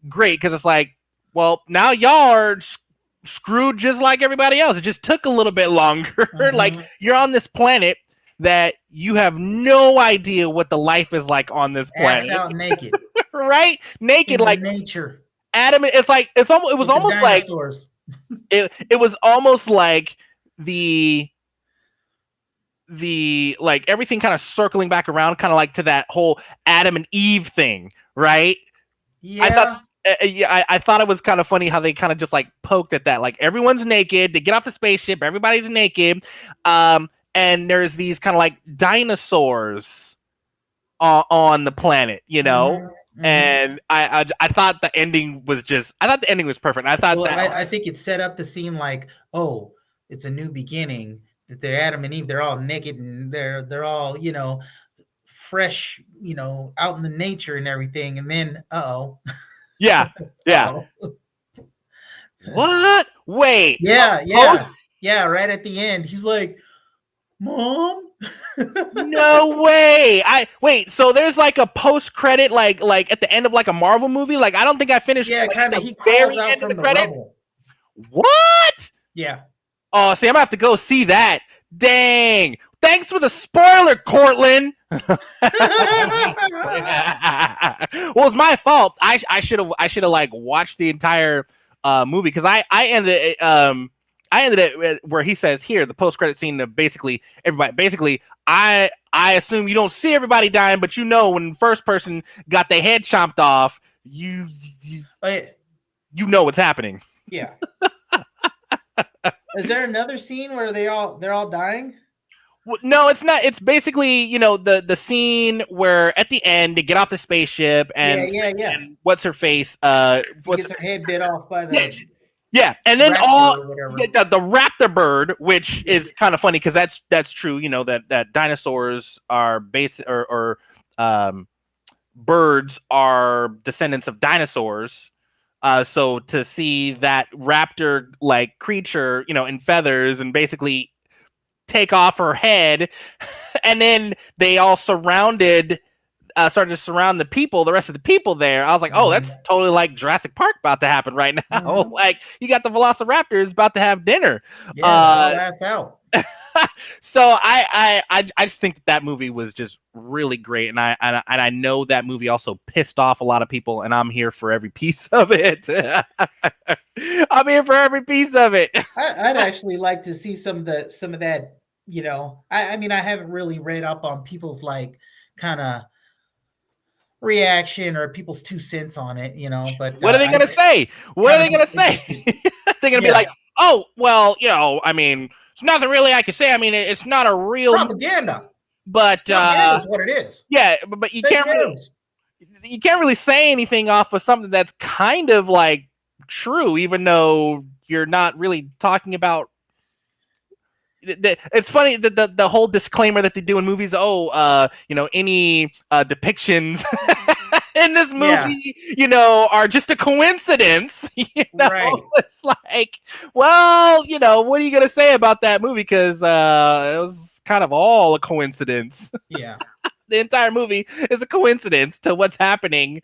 great, because it's like, well, now y'all are screwed just like everybody else. It just took a little bit longer. Mm-hmm. Like, you're on this planet that you have no idea what the life is like on this planet. Ass out naked. Right? Naked, like nature. Adam, it was almost like it was almost like the like everything kind of circling back around, kind of like to that whole Adam and Eve thing, right? Yeah. I thought it was kind of funny how they kind of just like poked at that. Like, everyone's naked. They get off the spaceship. Everybody's naked. And there's these kind of like dinosaurs on the planet, Mm-hmm. And I thought the ending was perfect. I thought I think it set up the scene like, oh, it's a new beginning. That they're Adam and Eve. They're all naked and they're all fresh, out in the nature and everything. And then Yeah. What? Wait. Yeah. Right at the end, he's like, Mom. No way. So there's like a post-credit, like at the end of like a Marvel movie. Like, I don't think I finished. Yeah, kind of. He crawls out from the rubble. What? Yeah. Oh, see, I'm gonna have to go see that. Dang. Thanks for the spoiler, Cortland. Well, it's my fault. I should have like watched the entire movie, because I ended it where he says here, the post-credit scene of basically everybody. Basically, I assume you don't see everybody dying, but when the first person got their head chomped off, you know what's happening. Yeah. Is there another scene where they're all dying? No, it's not. It's basically, the scene where at the end they get off the spaceship and and what's her face? Gets her head bit off by the and then the raptor bird, which is kind of funny, because that's true. That dinosaurs are birds are descendants of dinosaurs. So to see that raptor like creature, in feathers, and basically take off her head, and then they all started to surround the rest of the people there. I was like, oh, that's totally like Jurassic Park about to happen right now. Mm-hmm. Like, you got the velociraptors about to have dinner. Ass out. So I just think that movie was just really great, and I know that movie also pissed off a lot of people, and I'm here for every piece of it. I'm here for every piece of it. I'd actually like to see some of that. I mean, I haven't really read up on people's like kind of reaction or people's 2 cents on it, But what are they gonna say? What are they gonna say? They're gonna be like, oh, well, I mean. It's nothing really I can say. I mean, it's not a real propaganda, but propaganda is what it is. Yeah, but you can't really say anything off of something that's kind of like true, even though you're not really talking about. It's funny that the whole disclaimer that they do in movies. Any depictions in this movie, are just a coincidence. Right. It's like, well, what are you gonna say about that movie? Because it was kind of all a coincidence. Yeah. The entire movie is a coincidence to what's happening,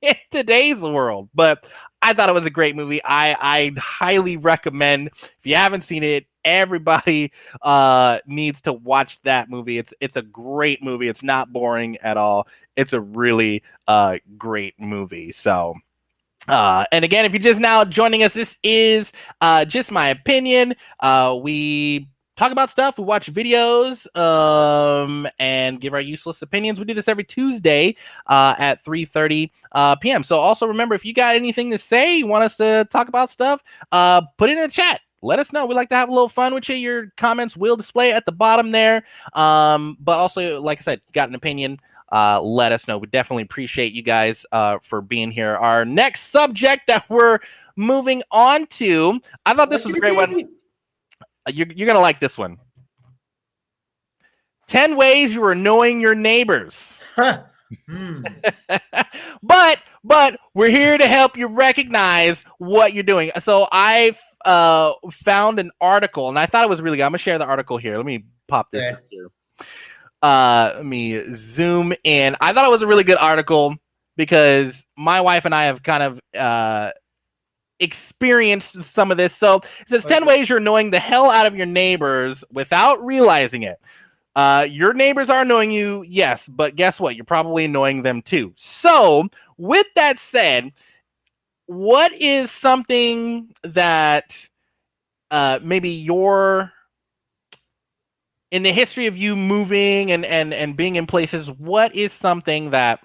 in today's world. But I thought it was a great movie. I highly recommend. If you haven't seen it, everybody needs to watch that movie. It's a great movie. It's not boring at all. It's a really great movie. So. And again, if you're just now joining us, this is just my opinion. We talk about stuff, we watch videos, and give our useless opinions. We do this every Tuesday at 3:30 p.m. So also remember, if you got anything to say, you want us to talk about stuff, put it in the chat. Let us know. We like to have a little fun with you. Your comments will display at the bottom there. But also, like I said, got an opinion, let us know. We definitely appreciate you guys for being here. Our next subject that we're moving on to, I thought this was a great one. You're going to like this one. 10 ways you're annoying your neighbors. But we're here to help you recognize what you're doing. So I found an article, and I thought it was really good. I'm going to share the article here. Let me pop this up here. Let me zoom in. I thought it was a really good article because my wife and I have kind of experienced some of this. So it says 10 ways you're annoying the hell out of your neighbors without realizing it. Your neighbors are annoying you, yes, but guess what? You're probably annoying them too. So with that said, what is something that maybe you're in the history of you moving and being in places, what is something that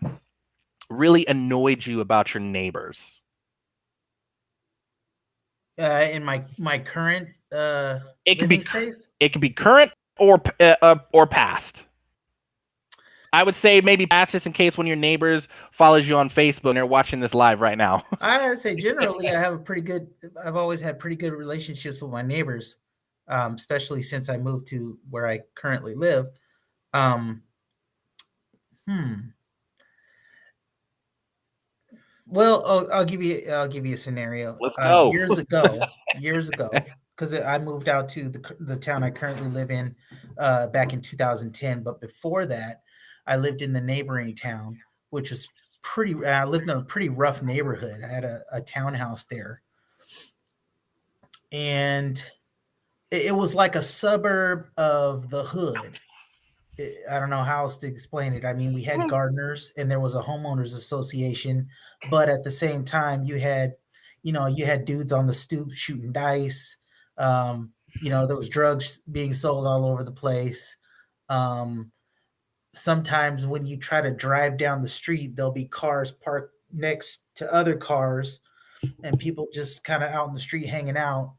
really annoyed you about your neighbors? In my current it can be space? It can be current or past. I would say maybe past, just in case when your neighbors follows you on Facebook and they're watching this live right now. I would say generally I've always had pretty good relationships with my neighbors. Especially since I moved to where I currently live. Well, I'll give you a scenario. Let's go. Years ago, because I moved out to the town I currently live in back in 2010. But before that, I lived in the neighboring town, which was I lived in a pretty rough neighborhood. I had a townhouse there, and it was like a suburb of the hood. I don't know how else to explain it. I mean, we had gardeners and there was a homeowners association, but at the same time, you had dudes on the stoop shooting dice. There was drugs being sold all over the place. Sometimes when you try to drive down the street, there'll be cars parked next to other cars and people just kind of out in the street hanging out.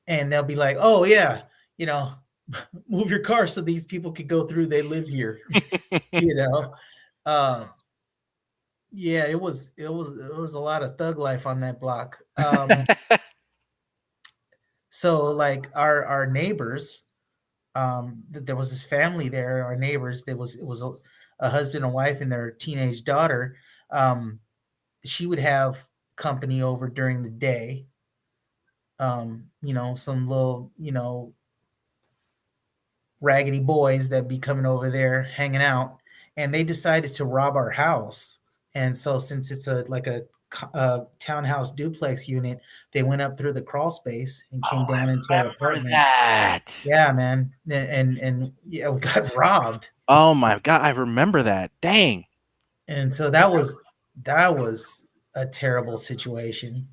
And they'll be like, oh, yeah, move your car so these people could go through. They live here, Yeah, it was a lot of thug life on that block. So like our neighbors, there was this family there. Our neighbors, it was a husband and wife and their teenage daughter. She would have company over during the day. Some little, raggedy boys that be coming over there hanging out, and they decided to rob our house. And so since it's a townhouse duplex unit, they went up through the crawl space and came down into our apartment. Yeah, man. And yeah, we got robbed. Oh my God, I remember that. Dang. And so that was a terrible situation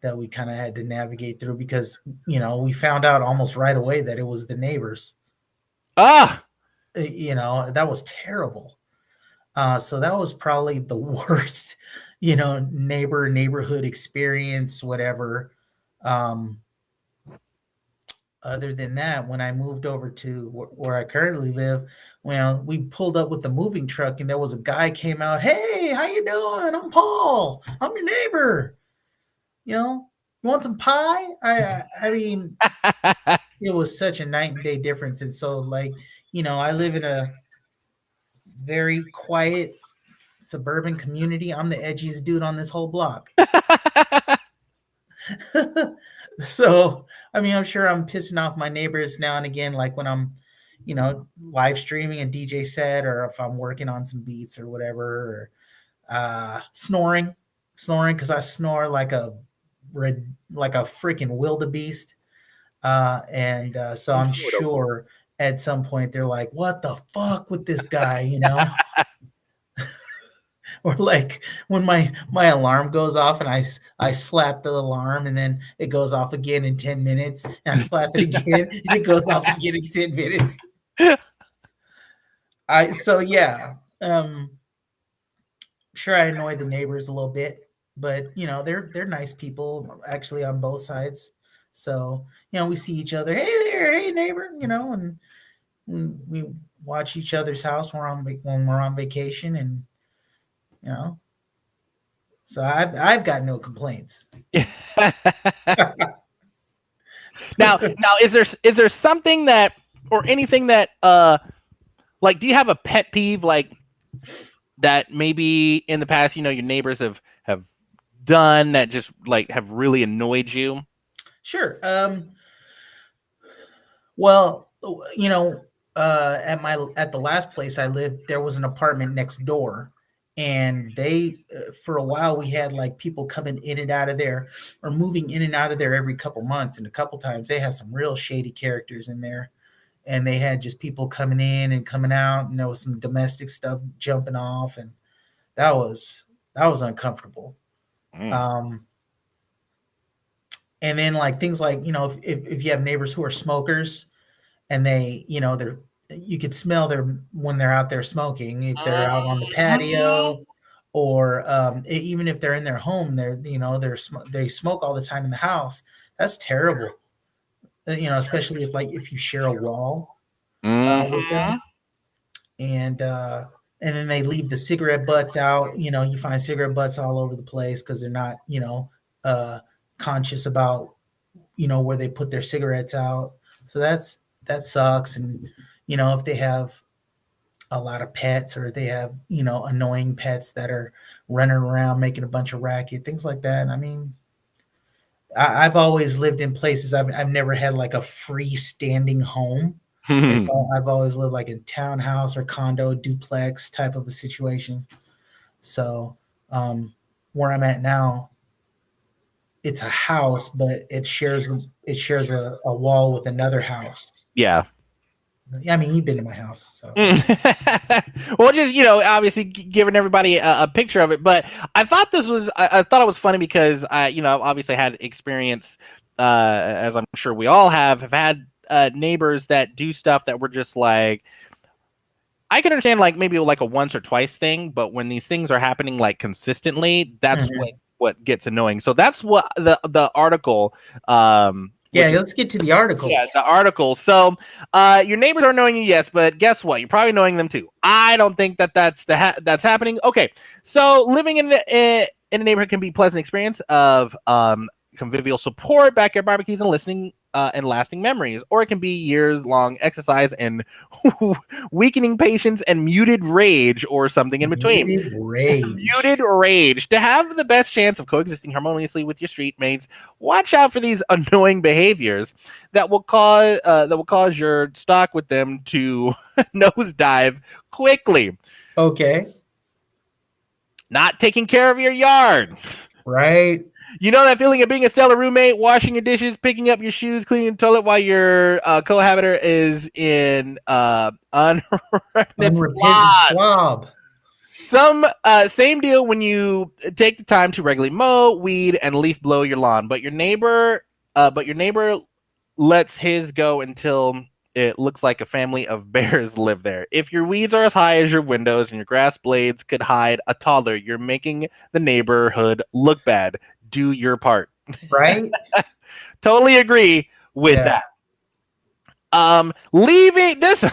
that we kind of had to navigate through because, we found out almost right away that it was the neighbors. That was terrible. So that was probably the worst, neighborhood experience, whatever. Other than that, when I moved over to where I currently live, well, we pulled up with the moving truck and there was a guy came out. Hey, how you doing? I'm Paul. I'm your neighbor. You want some pie? I mean, it was such a night and day difference. And so I live in a very quiet suburban community. I'm the edgiest dude on this whole block. So, I mean, I'm sure I'm pissing off my neighbors now and again, like when I'm, live streaming a DJ set or if I'm working on some beats or whatever. Snoring because I snore like a freaking wildebeest. So I'm sure at some point they're like, "What the fuck with this guy?" You know. Or like when my alarm goes off and I slap the alarm and then it goes off again in 10 minutes and I slap it again and it goes off again in 10 minutes. Sure, I annoy the neighbors a little bit, but they're nice people actually on both sides. So we see each other. Hey there, hey neighbor, and we watch each other's house when we're on vacation, and so I've got no complaints. Now, is there something that or anything that like, do you have a pet peeve like that maybe in the past your neighbors have done that just like have really annoyed you? Sure. Well, at the last place I lived, there was an apartment next door, and they for a while we had like people coming in and out of there or moving in and out of there every couple months, and a couple times they had some real shady characters in there, and they had just people coming in and coming out, and there was some domestic stuff jumping off, and that was uncomfortable. And then like things like if you have neighbors who are smokers, and they you could smell when they're out there smoking, if they're out on the patio, or even if they're in their home, they smoke all the time in the house. That's terrible. Especially if you share a wall with them, and then they leave the cigarette butts out. You find cigarette butts all over the place because they're not conscious about where they put their cigarettes out. So that sucks. And if they have a lot of pets, or they have annoying pets that are running around making a bunch of racket, things like that. I mean, I've always lived in places. I've never had like a freestanding home. I've always lived like in townhouse or condo, duplex type of a situation. So where I'm at now, it's a house, but it shares a wall with another house. Yeah. I mean, you've been to my house, so. Well, just obviously giving everybody a picture of it. But I thought I thought it was funny because I've obviously had experience, as I'm sure we all have had neighbors that do stuff that were just like, I can understand like maybe like a once or twice thing, but when these things are happening like consistently, that's what gets annoying. So that's what the article. Let's get to the article. Yeah, the article. So your neighbors are annoying you, yes, but guess what? You're probably annoying them too. I don't think that's happening. Okay, so living in a neighborhood can be a pleasant experience of convivial support, backyard barbecues, and listening and lasting memories, or it can be years-long exercise and weakening patience and muted rage, or something in between. Muted rage. To have the best chance of coexisting harmoniously with your street mates, watch out for these annoying behaviors that will cause your stock with them to nosedive quickly. Okay. Not taking care of your yard. Right. You know that feeling of being a stellar roommate, washing your dishes, picking up your shoes, cleaning the toilet while your cohabiter is in unrepentant slob. Same deal when you take the time to regularly mow, weed, and leaf blow your lawn, but your neighbor lets his go until it looks like a family of bears live there. If your weeds are as high as your windows and your grass blades could hide a toddler, you're making the neighborhood look bad. Do your part. Right? Totally agree with that. Leaving this.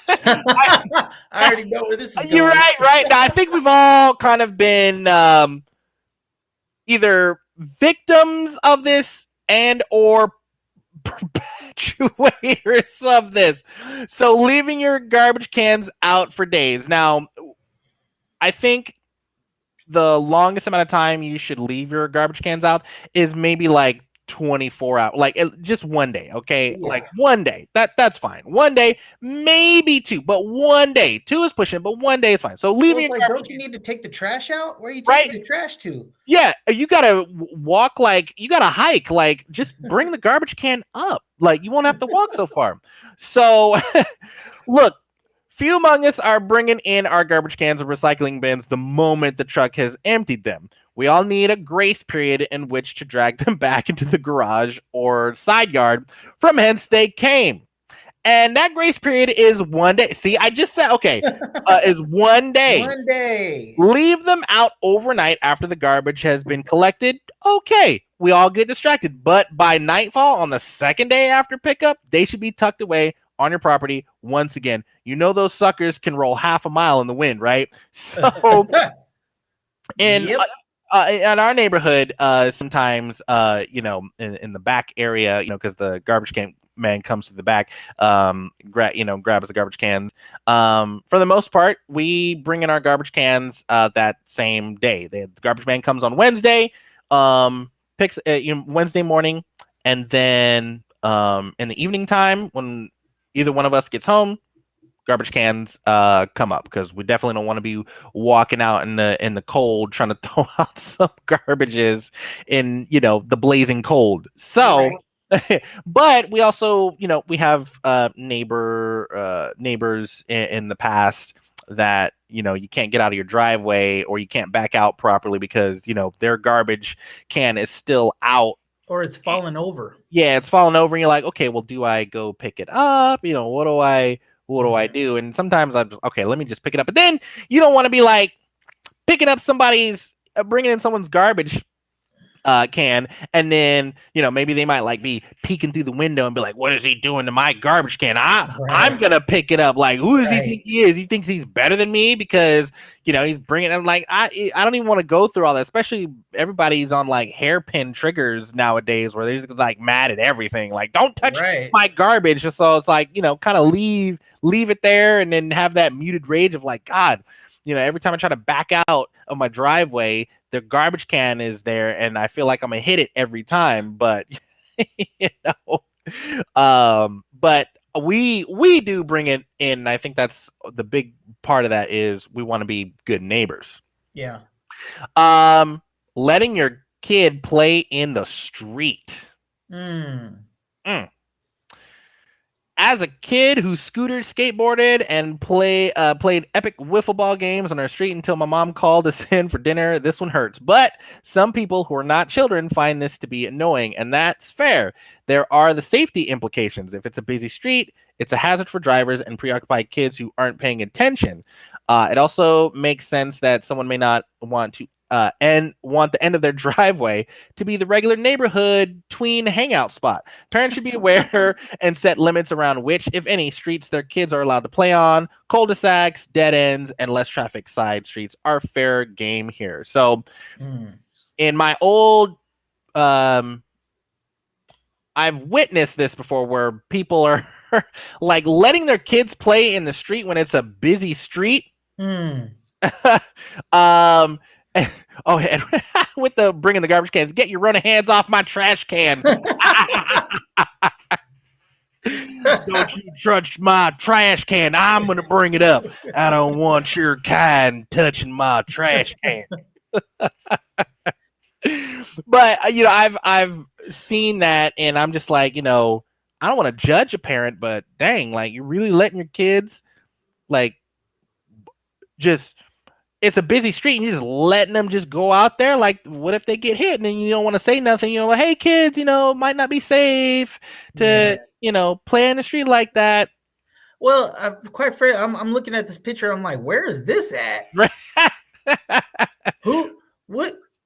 I already know where this is going. You're right. Now, I think we've all kind of been either victims of this and or perpetuators of this. So leaving your garbage cans out for days. Now, I think the longest amount of time you should leave your garbage cans out is maybe like 24 hours, like just one day, okay? Yeah. Like one day, that's fine. One day, maybe two, but one day, two is pushing, but one day is fine. So leaving Well, your like, garbage, don't you need to take the trash out? Where are you right? taking the trash to? Yeah, you gotta walk, like you gotta hike, like just bring the garbage can up, like you won't have to walk so far. So, look, few among us are bringing in our garbage cans and recycling bins the moment the truck has emptied them. We all need a grace period in which to drag them back into the garage or side yard from hence they came. And that grace period is one day. See, I just said, okay, is one day. One day. Leave them out overnight after the garbage has been collected. Okay, we all get distracted. But by nightfall on the second day after pickup, they should be tucked away on your property once again. You know those suckers can roll half a mile in the wind, right? So in Yep. in our neighborhood, sometimes in the back area, because the garbage can man comes to the back, grabs the garbage cans. For the most part, we bring in our garbage cans that same day. The garbage man comes on Wednesday, picks Wednesday morning, and then in the evening time when either one of us gets home, garbage cans come up, because we definitely don't want to be walking out in the cold trying to throw out some garbages in the blazing cold. So but we also we have neighbors in the past that you can't get out of your driveway, or you can't back out properly because their garbage can is still out, or it's fallen over. Yeah, it's fallen over, and you're like, okay, well, do I go pick it up? What do I do? And sometimes I'm just, okay, let me just pick it up. But then you don't want to be like picking up bringing in someone's garbage can, and then maybe they might like be peeking through the window and be like, what is he doing to my garbage can? I'm gonna pick it up. Like, who does he think he is? He thinks he's better than me because he's bringing it. Like, I don't even want to go through all that, especially everybody's on like hairpin triggers nowadays where they're just like mad at everything, like, don't touch my garbage. So it's like kind of leave it there, and then have that muted rage of like, God, every time I try to back out of my driveway, the garbage can is there, and I feel like I'm gonna hit it every time. But but we do bring it in. And I think that's the big part of that is we want to be good neighbors. Yeah. Letting your kid play in the street. As a kid who scootered, skateboarded, and played epic wiffle ball games on our street until my mom called us in for dinner, this one hurts. But some people who are not children find this to be annoying, and that's fair. There are the safety implications. If it's a busy street, it's a hazard for drivers and preoccupied kids who aren't paying attention. It also makes sense that someone may not want to want the end of their driveway to be the regular neighborhood tween hangout spot. Parents should be aware and set limits around which, if any, streets their kids are allowed to play on. Cul-de-sacs, dead ends, and less traffic side streets are fair game here. So in my old I've witnessed this before where people are like letting their kids play in the street when it's a busy street. Oh, and with the bringing the garbage cans, get your running hands off my trash can. Don't you touch my trash can. I'm going to bring it up. I don't want your kind touching my trash can. But, I've seen that, and I'm just like, I don't want to judge a parent, but dang, like, you're really letting your kids, like, just... It's a busy street and you're just letting them just go out there. Like, what if they get hit? And then you don't want to say nothing. Like, hey, kids, might not be safe to, play in the street like that. Well, quite frankly, I'm looking at this picture. I'm like, where is this at?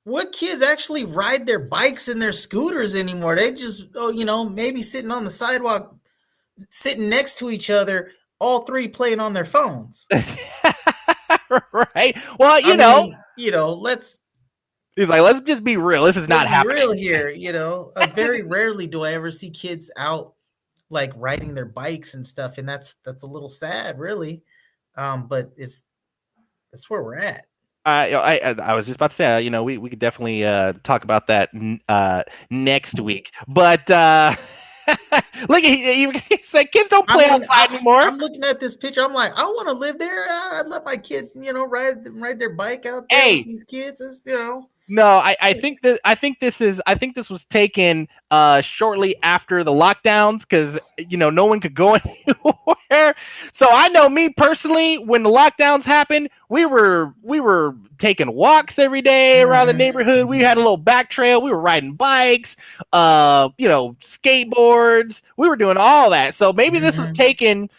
What kids actually ride their bikes and their scooters anymore? They just, maybe sitting on the sidewalk, sitting next to each other, all three playing on their phones. Right. Well, let's. He's like, let's just be real. This is not happening. Real here, very rarely do I ever see kids out like riding their bikes and stuff, and that's a little sad, really. But that's where we're at. I was just about to say, we could definitely talk about that next week. But look, he's like, kids don't play outside anymore. I'm looking at this picture. I'm like, I want to live there. I'd let my kid, ride their bike out there with these kids. No, I think this was taken shortly after the lockdowns because no one could go anywhere. So I know me personally, when the lockdowns happened, we were taking walks every day around the neighborhood. We had a little back trail. We were riding bikes, skateboards. We were doing all that. So maybe this was taken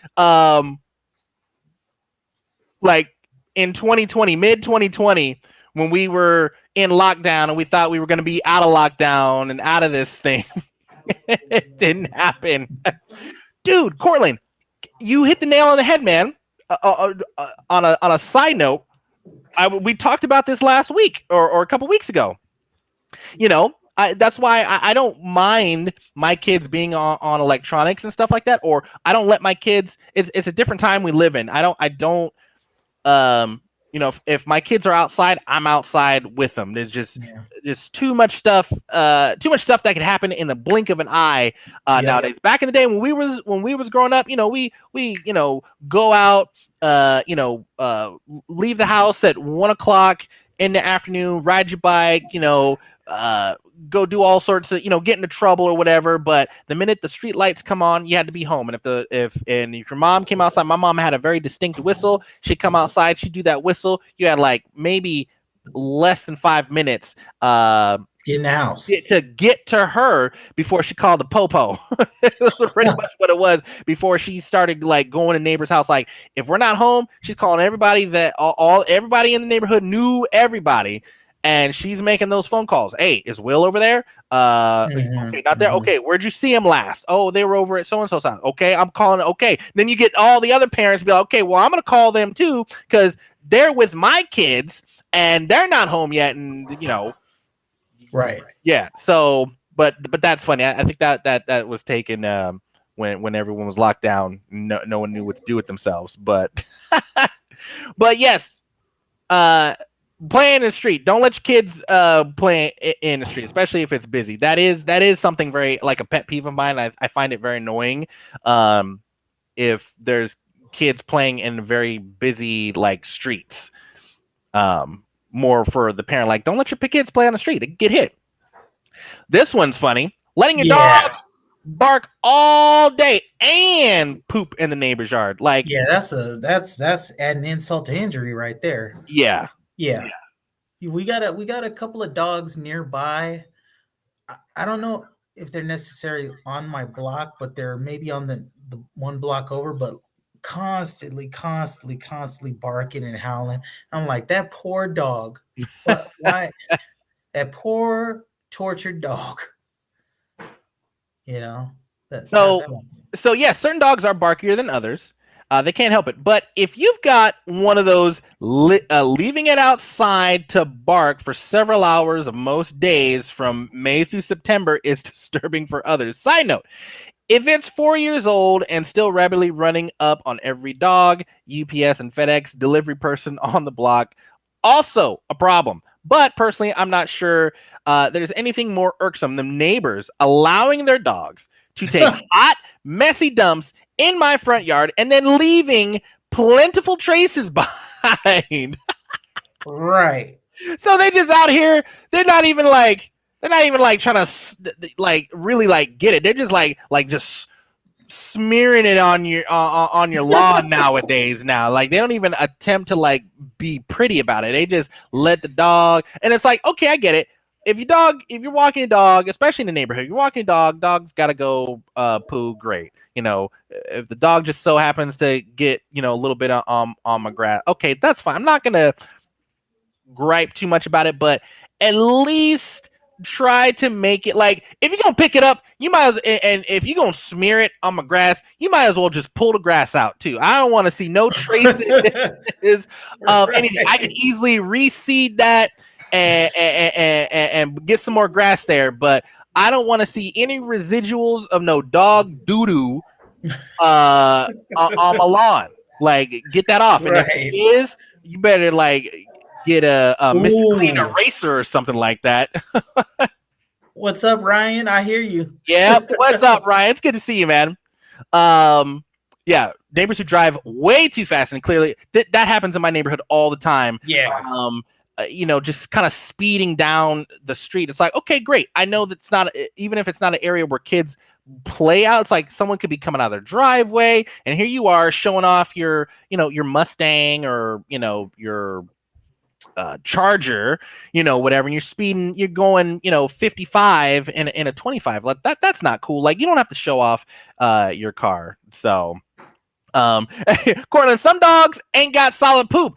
like in 2020, mid 2020, when we were in lockdown and we thought we were going to be out of lockdown and out of this thing. It didn't happen. Dude, Cortland, you hit the nail on the head, man. On a side note, we talked about this last week or a couple weeks ago. That's why I don't mind my kids being on electronics and stuff like that, or I don't let my kids. It's a different time we live in. I don't. If my kids are outside, I'm outside with them. There's just too much stuff. Too much stuff that could happen in the blink of an eye nowadays. Back in the day when we was growing up, we go out, leave the house at 1 o'clock in the afternoon, ride your bike, go do all sorts of, get into trouble or whatever. But the minute the street lights come on, you had to be home. And if your mom came outside, my mom had a very distinct whistle. She'd come outside, she'd do that whistle. You had like maybe less than 5 minutes get in the house to get to her before she called the popo. That's pretty much what it was before she started like going to neighbor's house. Like if we're not home, she's calling everybody that everybody in the neighborhood knew everybody. And she's making those phone calls. Hey, is Will over there? Okay, not there. Okay, where'd you see him last? Oh, they were over at so-and-so's house. Okay, I'm calling. Okay. Then you get all the other parents be like, okay, well, I'm going to call them too because they're with my kids and they're not home yet. And, Right. Yeah. So, but that's funny. I think that was taken when everyone was locked down. No one knew what to do with themselves. But, but yes, play in the street. Don't let your kids play in the street, especially if it's busy. That is something very like a pet peeve of mine. I find it very annoying if there's kids playing in very busy like streets. More for the parent, like don't let your kids play on the street. They get hit. This one's funny. Letting your dog bark all day and poop in the neighbor's yard. Like that's adding insult to injury right there. Yeah. We got a couple of dogs nearby. I don't know if they're necessarily on my block, but they're maybe on the one block over, but constantly barking and howling. I'm like, that poor dog. Why? That poor tortured dog. So yes, certain dogs are barkier than others. They can't help it. But if you've got one of those leaving it outside to bark for several hours of most days from May through September is disturbing for others. Side note, if it's 4 years old and still rapidly running up on every dog, UPS and FedEx delivery person on the block, also a problem. But personally, I'm not sure there's anything more irksome than neighbors allowing their dogs to take hot, messy dumps in my front yard and then leaving plentiful traces behind. Right. So they just out here, they're not even like trying to like really like get it. They're just like just smearing it on your lawn nowadays. Now, like they don't even attempt to like be pretty about it. They just let the dog, and it's like, okay, I get it. If you're walking a dog, especially in the neighborhood, you're walking a dog's got to go poo. Great. If the dog just so happens to get, a little bit on my grass, okay, that's fine. I'm not gonna gripe too much about it, but at least try to make it like, if you're gonna pick it up, you might as, and if you're gonna smear it on my grass, you might as well just pull the grass out too. I don't want to see no traces of anything. I can easily reseed that and get some more grass there, but I don't want to see any residuals of no dog doo-doo on my lawn. Like, get that off. And if it is, you better like get a Mr. Clean Ooh. eraser or something like that. What's up, Ryan? I hear you. Yep. What's up, Ryan? It's good to see you, man. Yeah, neighbors who drive way too fast, and clearly that happens in my neighborhood all the time. Yeah. Just kind of speeding down the street. It's like, okay, great. I know that's not, even if it's not an area where kids play out, it's like someone could be coming out of their driveway, and here you are showing off your Mustang or your Charger, whatever, and you're speeding, you're going 55 in a 25. Like that's not cool. Like, you don't have to show off your car. So Cortland, some dogs ain't got solid poop.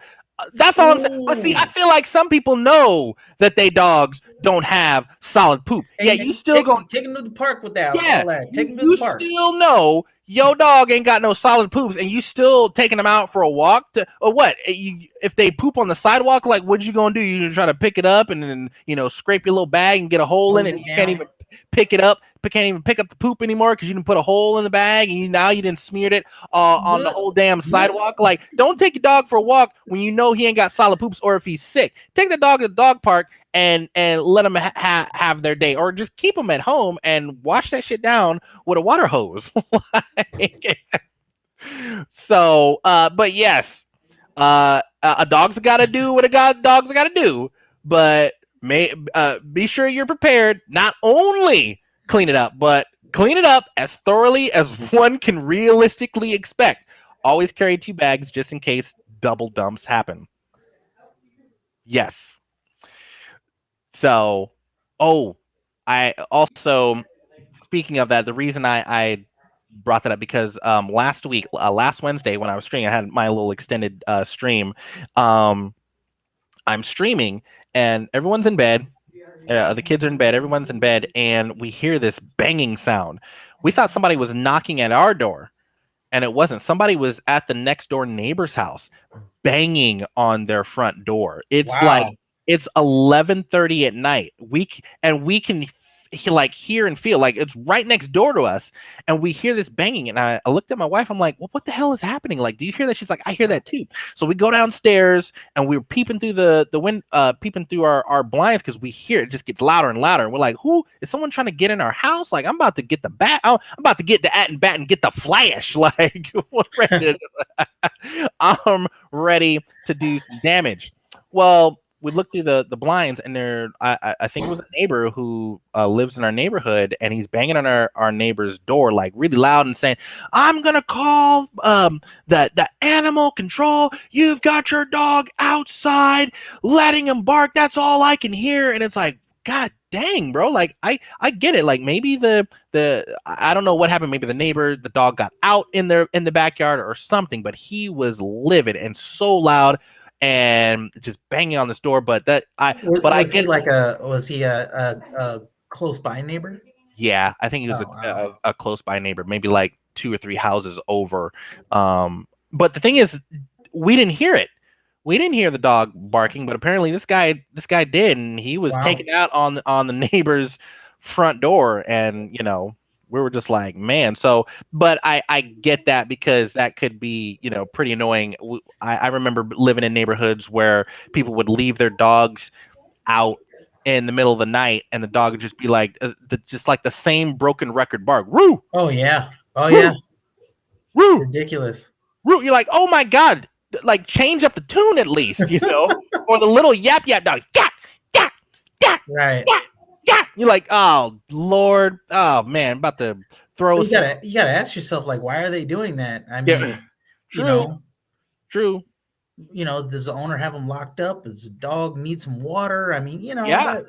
That's all I'm saying. But see, I feel like some people know that they dogs don't have solid poop. And you still go take them to the park with that. Yeah, all that. Take them to the park. You still know your dog ain't got no solid poops, and you still taking them out for a walk or what? If they poop on the sidewalk, like, what you gonna do? You gonna try to pick it up and then scrape your little bag and get a hole in it, and you can't even pick it up. Can't even pick up the poop anymore because you didn't put a hole in the bag, and you didn't smeared it on the whole damn sidewalk. Like, don't take your dog for a walk when you know he ain't got solid poops, or if he's sick. Take the dog to the dog park and let them have their day, or just keep them at home and wash that shit down with a water hose. So, but yes, a dog's got to do what a dog's got to do, but be sure you're prepared. Not only clean it up, but clean it up as thoroughly as one can realistically expect. Always carry 2 bags just in case double dumps happen. Yes. So, I also, speaking of that, the reason I brought that up because last Wednesday when I was streaming, I had my little extended stream. I'm streaming and everyone's in bed. The kids are in bed. Everyone's in bed, and we hear this banging sound. We thought somebody was knocking at our door, and it wasn't. Somebody was at the next door neighbor's house banging on their front door. It's like it's 11:30 at night. We can hear and feel like it's right next door to us, and we hear this banging. And I looked at my wife. I'm like, well, what the hell is happening? Like, do you hear that? She's like, I hear that too. So we go downstairs, and we were peeping through the wind, peeping through our blinds because we hear it just gets louder and louder. And we're like, who is someone trying to get in our house? Like, I'm about to get the bat. I'm about to get the at and bat and get the flash. Like, I'm ready to do some damage. Well, we looked through the blinds, and I think it was a neighbor who lives in our neighborhood, and he's banging on our neighbor's door like really loud and saying, I'm gonna call the animal control. You've got your dog outside letting him bark. That's all I can hear. And it's like, God dang, bro. Like, I get it. Like, maybe the I don't know what happened. Maybe the dog got out in the backyard or something, but he was livid and so loud and just banging on this door. But was he a close by neighbor? Yeah, I think he was a close by neighbor, maybe like 2 or 3 houses over. But the thing is, we didn't hear it. We didn't hear the dog barking, but apparently this guy did, and he was taken out on the neighbor's front door, and we were just like, man. So, but I get that because that could be, pretty annoying. I remember living in neighborhoods where people would leave their dogs out in the middle of the night, and the dog would just be like, just like the same broken record bark. Woo! Oh yeah. Woo! Ridiculous. Woo! You're like, oh my God! Like, change up the tune at least, or the little yap dogs. Yap, yap, yap. Right. Yap. Yeah, you're like, oh Lord, oh man, I'm about to throw. You gotta ask yourself, like, why are they doing that? I mean, true. Does the owner have them locked up? Does the dog need some water? I mean, yeah.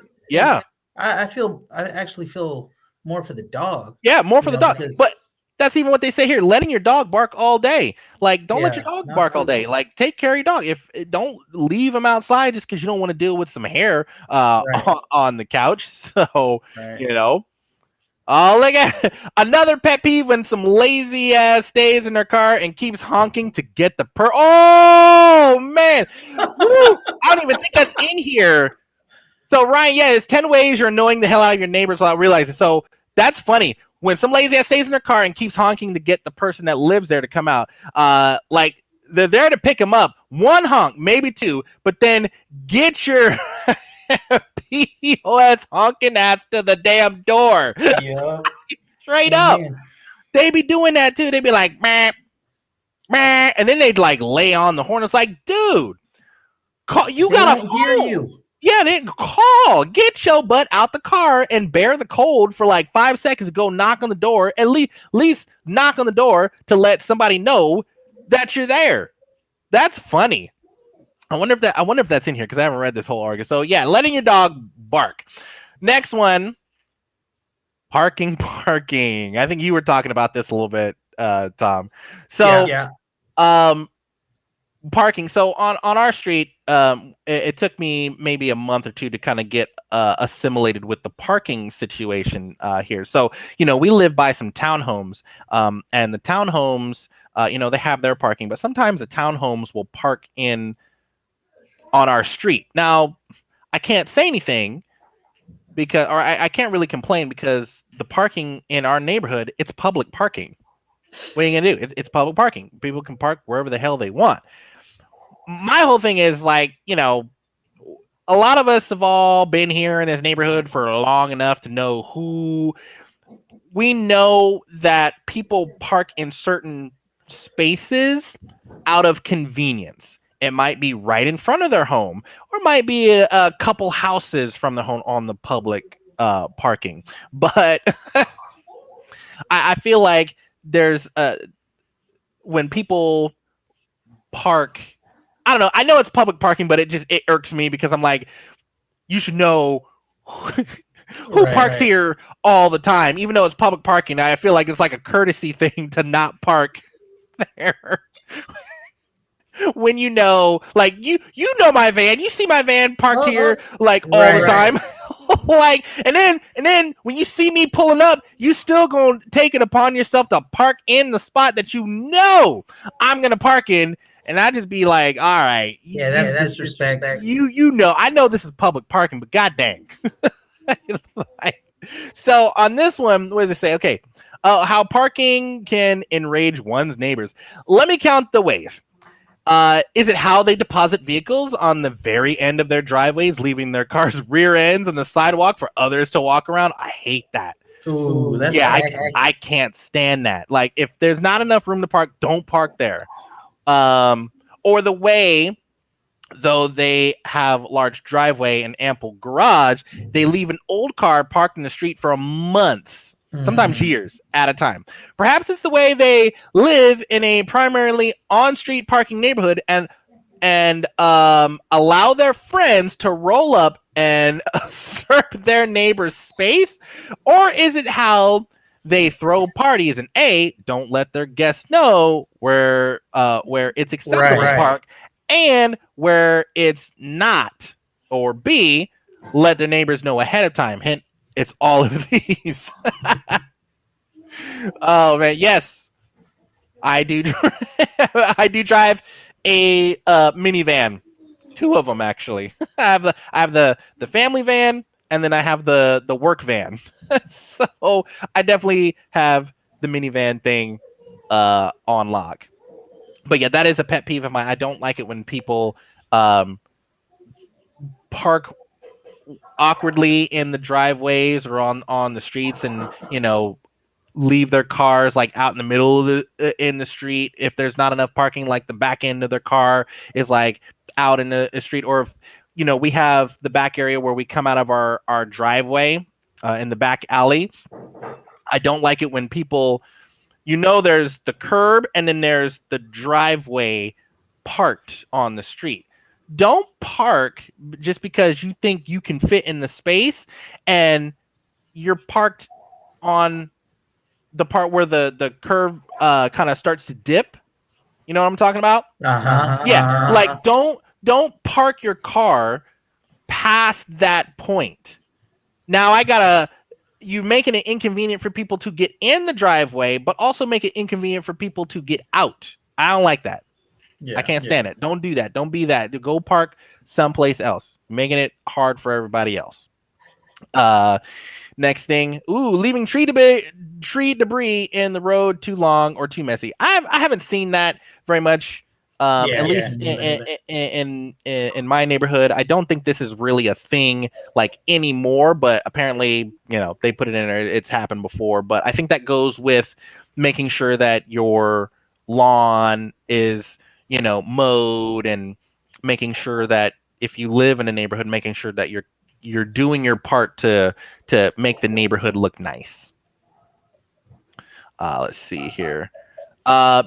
I actually feel more for the dog. Yeah, more for the dog, but that's even what they say here. Letting your dog bark all day. Like, don't let your dog bark all day. Like, take care of your dog. Don't leave him outside just because you don't want to deal with some hair on the couch. So, oh, look at another pet peeve when some lazy ass stays in their car and keeps honking to get the Oh man, woo! I don't even think that's in here. So Ryan, it's 10 ways you're annoying the hell out of your neighbors without realizing. So that's funny. When some lazy ass stays in their car and keeps honking to get the person that lives there to come out, like, they're there to pick him up. one honk, maybe two, but then get your POS honking ass to the damn door. Yeah. Straight up. They be doing that too. They be like, meh, meh, and then they'd like lay on the horn. It's like, dude, call, you They gotta won't hear you. Yeah, they call. Get your butt out the car and bear the cold for like 5 seconds. Go knock on the door. At least knock on the door to let somebody know that you're there. That's funny. I wonder if that's in here because I haven't read this whole article. So yeah, letting your dog bark. Next one. Parking. I think you were talking about this a little bit, Tom. So parking. So on our street, it took me maybe a month or two to kind of get assimilated with the parking situation here. So we live by some townhomes, and the townhomes, they have their parking, but sometimes the townhomes will park on our street. Now, I can't say anything because, or I can't really complain because the parking in our neighborhood, it's public parking. What are you gonna do? It's public parking. People can park wherever the hell they want. My whole thing is like, a lot of us have all been here in this neighborhood for long enough to know who we know that people park in certain spaces out of convenience. It might be right in front of their home, or it might be a couple houses from the home on the public parking. But I feel like there's when people park, I don't know. I know it's public parking, but it irks me because I'm like, you should know who parks here all the time, even though it's public parking. I feel like it's like a courtesy thing to not park there. When like you know my van, you see my van parked here like all the time. Like, and then when you see me pulling up, you still gonna take it upon yourself to park in the spot that I'm gonna park in. And I just be like, all right. That's disrespect. I know this is public parking, but god dang. So on this one, what does it say? Okay. How parking can enrage one's neighbors. Let me count the ways. Is it how they deposit vehicles on the very end of their driveways, leaving their cars' rear ends on the sidewalk for others to walk around? I hate that. Ooh, that's I can't stand that. Like, if there's not enough room to park, don't park there. Or the way, though they have large driveway and ample garage, they leave an old car parked in the street for months, sometimes years at a time. Perhaps it's the way they live in a primarily on-street parking neighborhood and allow their friends to roll up and usurp their neighbor's space? Or is it how they throw parties and don't let their guests know where it's acceptable to park, and where it's not, or B, let their neighbors know ahead of time? Hint, it's all of these. Oh man, yes, I do. I do drive a minivan, 2 of them actually. I have the family van, and then I have the work van. So I definitely have the minivan thing on lock. But yeah, that is a pet peeve of mine. I don't like it when people park awkwardly in the driveways or on the streets, and leave their cars like out in the middle of in the street. If there's not enough parking, like the back end of their car is like out in the street, or if we have the back area where we come out of our driveway in the back alley. I don't like it when people, there's the curb and then there's the driveway parked on the street. Don't park just because you think you can fit in the space, and you're parked on the part where the curve kind of starts to dip. You know what I'm talking about? Yeah. Like, don't park your car past that point. Now you making it inconvenient for people to get in the driveway, but also make it inconvenient for people to get out. I don't like that. Yeah, I can't stand it. Don't do that. Don't be that. Go park someplace else, making it hard for everybody else. Next thing, leaving tree debris in the road too long or too messy. I haven't seen that very much At least in my neighborhood, I don't think this is really a thing like anymore, but apparently, they put it in there. It's happened before, but I think that goes with making sure that your lawn is, mowed, and making sure that if you live in a neighborhood, making sure that you're doing your part to make the neighborhood look nice. Let's see here.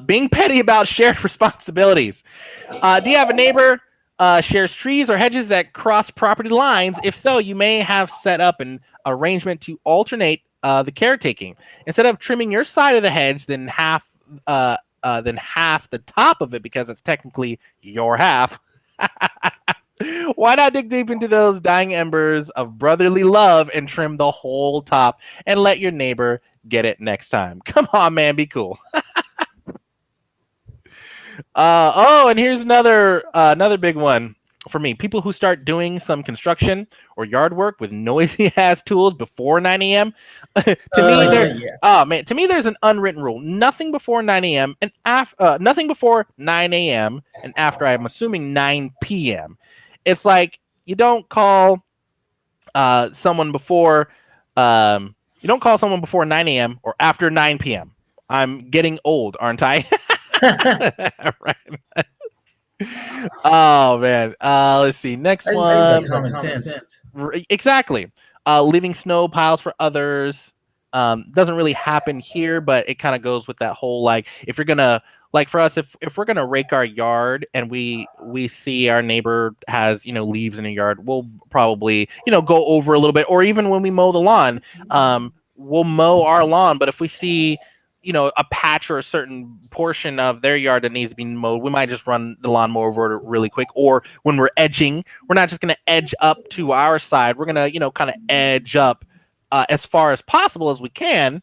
Being petty about shared responsibilities. Do you have a neighbor shares trees or hedges that cross property lines? If so, you may have set up an arrangement to alternate the caretaking. Instead of trimming your side of the hedge, then half the top of it, because it's technically your half. Why not dig deep into those dying embers of brotherly love and trim the whole top and let your neighbor get it next time? Come on, man, be cool. And here's another big one for me. People who start doing some construction or yard work with noisy ass tools before 9 a.m. To me, there's an unwritten rule: nothing before 9 a.m. and nothing before 9 a.m. and after, I'm assuming, 9 p.m. It's like you don't call someone before 9 a.m. or after 9 p.m. I'm getting old, aren't I? Right. Oh man. Let's see. Next one. Common sense. Exactly. Leaving snow piles for others doesn't really happen here, but it kind of goes with that whole, like, if you're gonna, like, for us, if we're gonna rake our yard and we see our neighbor has leaves in a yard, we'll probably go over a little bit, or even when we mow the lawn, we'll mow our lawn, but if we see a patch or a certain portion of their yard that needs to be mowed, we might just run the lawnmower over it really quick. Or when we're edging, we're not just going to edge up to our side. We're going to, kind of edge up as far as possible as we can.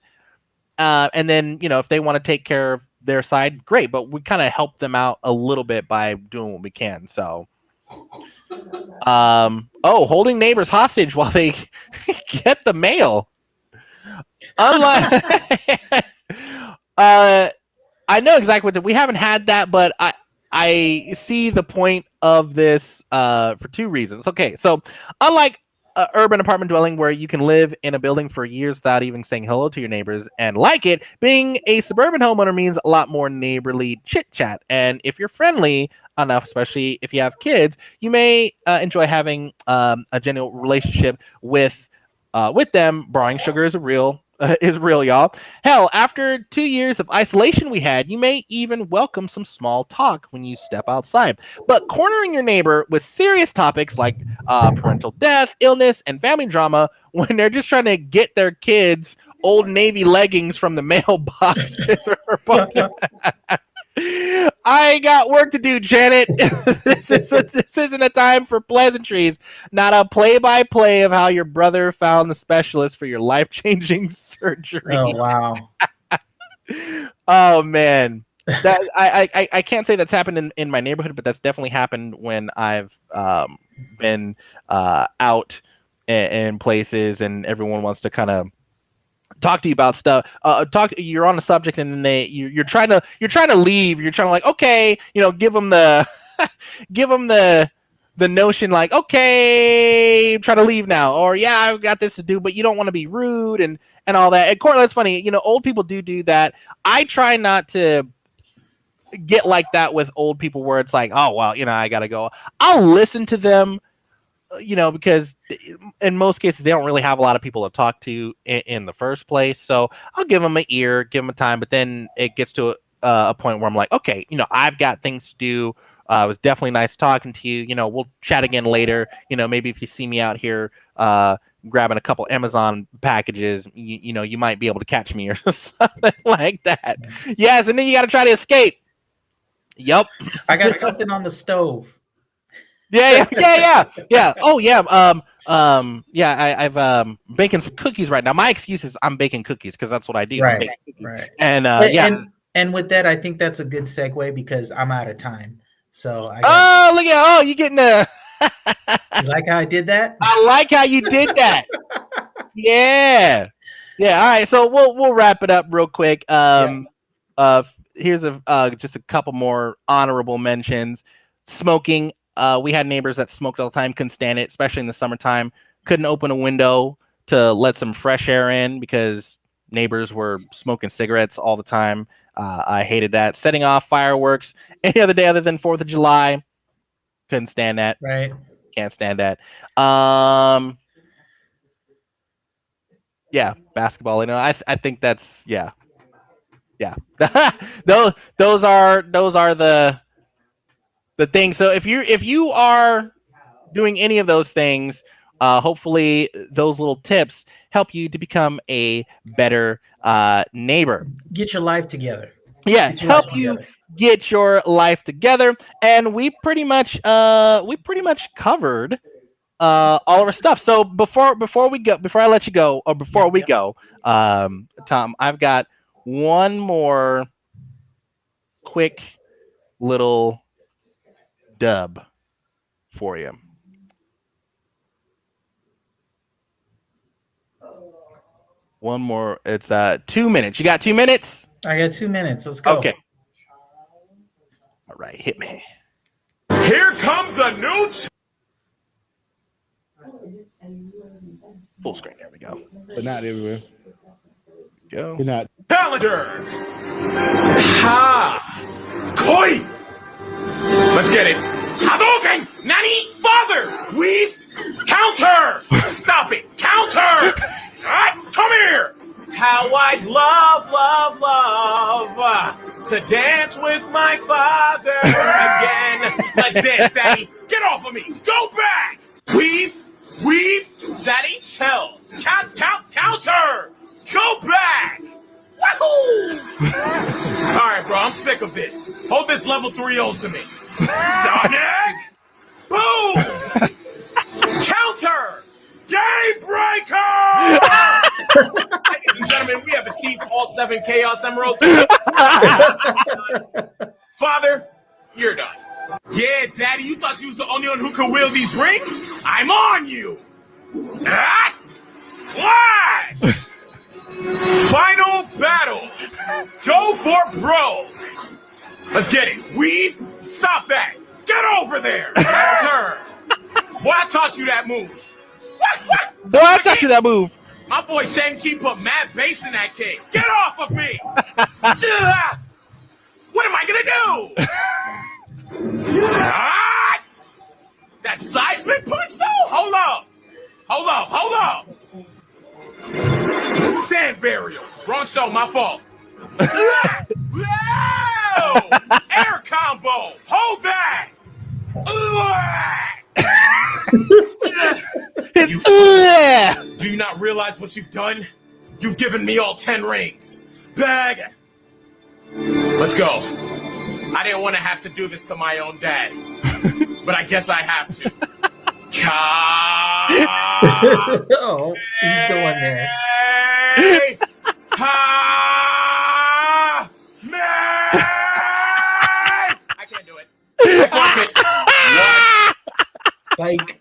And then, if they want to take care of their side, great. But we kind of help them out a little bit by doing what we can. So, holding neighbors hostage while they get the mail. Unlike... I know exactly we haven't had that, but I see the point of this for two reasons. Okay, so unlike urban apartment dwelling where you can live in a building for years without even saying hello to your neighbors and like it, being a suburban homeowner means a lot more neighborly chit chat. And if you're friendly enough, especially if you have kids, you may enjoy having a genuine relationship with them. Borrowing sugar is real, y'all. Hell, after 2 years of isolation we had, you may even welcome some small talk when you step outside. But cornering your neighbor with serious topics like parental death, illness, and family drama when they're just trying to get their kids Old Navy leggings from the mailbox. I got work to do, Janet. This isn't a time for pleasantries, not a play-by-play of how your brother found the specialist for your life-changing surgery. Oh, wow. Oh, man. That I can't say that's happened in my neighborhood, but that's definitely happened when I've been out in places and everyone wants to kind of talk to you about stuff. You're on a subject, and then you're trying to leave. You're trying to, like, okay, give them the notion, like, okay, try to leave now, or yeah, I've got this to do, but you don't want to be rude and all that. And Courtland, it's funny, old people do that. I try not to get like that with old people, where it's like, oh well, I gotta go. I'll listen to them. Because in most cases, they don't really have a lot of people to talk to in the first place. So I'll give them an ear, give them a time. But then it gets to a point where I'm like, okay, I've got things to do. It was definitely nice talking to you. We'll chat again later. Maybe if you see me out here grabbing a couple Amazon packages, you might be able to catch me or something like that. Yes, and then you got to try to escape. Yep. I got something on the stove. Yeah. Oh yeah. I've baking some cookies right now. My excuse is I'm baking cookies because that's what I do. Right. And and with that, I think that's a good segue because I'm out of time. So you getting a. You like how I did that? I like how you did that. Yeah. All right. So we'll wrap it up real quick. here's just a couple more honorable mentions. Smoking. We had neighbors that smoked all the time, couldn't stand it, especially in the summertime. Couldn't open a window to let some fresh air in because neighbors were smoking cigarettes all the time. I hated that. Setting off fireworks any other day other than 4th of July. Couldn't stand that. Right. Can't stand that. Yeah, basketball. I think that's yeah. those are the things. So if you are doing any of those things, hopefully those little tips help you to become a better neighbor. Get your life together. Yeah, help you get your life together. And we pretty much covered all of our stuff. So before I let you go, or before we go, Tom, I've got one more quick little dub for you. One more. It's 2 minutes. You got 2 minutes? I got 2 minutes. Let's go. Okay. All right, hit me. Here comes a new Full screen. There we go. But not everywhere. Go. You're not. calendar. Ha! Koi! Let's get it. Hadouken! Nani! Father! Weave! Counter! Stop it! Counter! Alright, come here! How I'd love to dance with my father again. Let's dance, Daddy. Get off of me. Go back. Weave. Daddy, chill. Counter. Go back. Wahoo! All right, bro, I'm sick of this. Hold this level 3-0 to me. Sonic. Boom. Counter. Game breaker. Ladies and gentlemen, we have achieved all 7 Chaos Emeralds. Father, you're done. Yeah, Daddy, you thought you was the only one who could wield these rings? I'm on you. Ah! Flash! Final battle. Go for broke. Let's get it. Weave, stop that. Get over there. Turn. Boy, I taught you that move. Boy, I taught you that move. My boy Shang-Chi put mad bass in that cake. Get off of me! What am I gonna do? That seismic punch though? Hold up. Sand burial. Wrong show, my fault. Air combo. Hold that. Do you not realize what you've done? You've given me all 10 rings. Bag. Let's go. I didn't want to have to do this to my own dad, but I guess I have to. Oh, he's going there. I can't do it. I forfeit. Psych.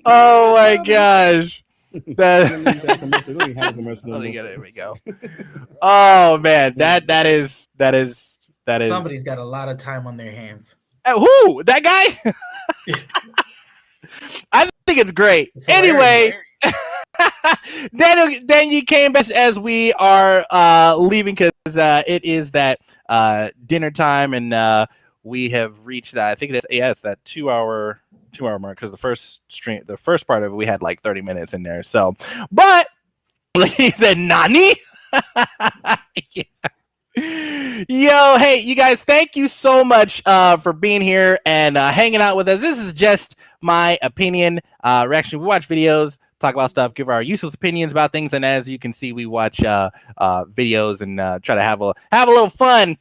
Oh my gosh. There we go. Oh man, that is Somebody's got a lot of time on their hands. Who? That guy? I think it's great. It's anyway, then you came back as we are leaving because it is that dinner time, and we have reached that. I think it's that 2 hour mark because the first part of it we had like 30 minutes in there. So, but like he said, Nani? Yeah. Yo, hey, you guys, thank you so much for being here and hanging out with us. This is just my opinion. We watch videos, talk about stuff, give our useless opinions about things, and as you can see, we watch videos and try to have a little fun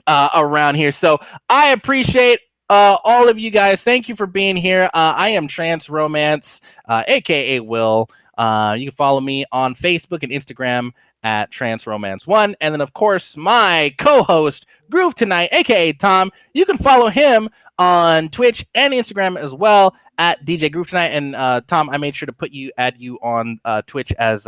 around here. So I appreciate all of you guys. Thank you for being here. I am Trance Romance, aka Will. You can follow me on Facebook and Instagram at Trance Romance 1, and then of course my co-host Groove Tonight, aka Tom. You can follow him on Twitch and Instagram as well at DJ Groove tonight. And Tom, I made sure to add you on Twitch as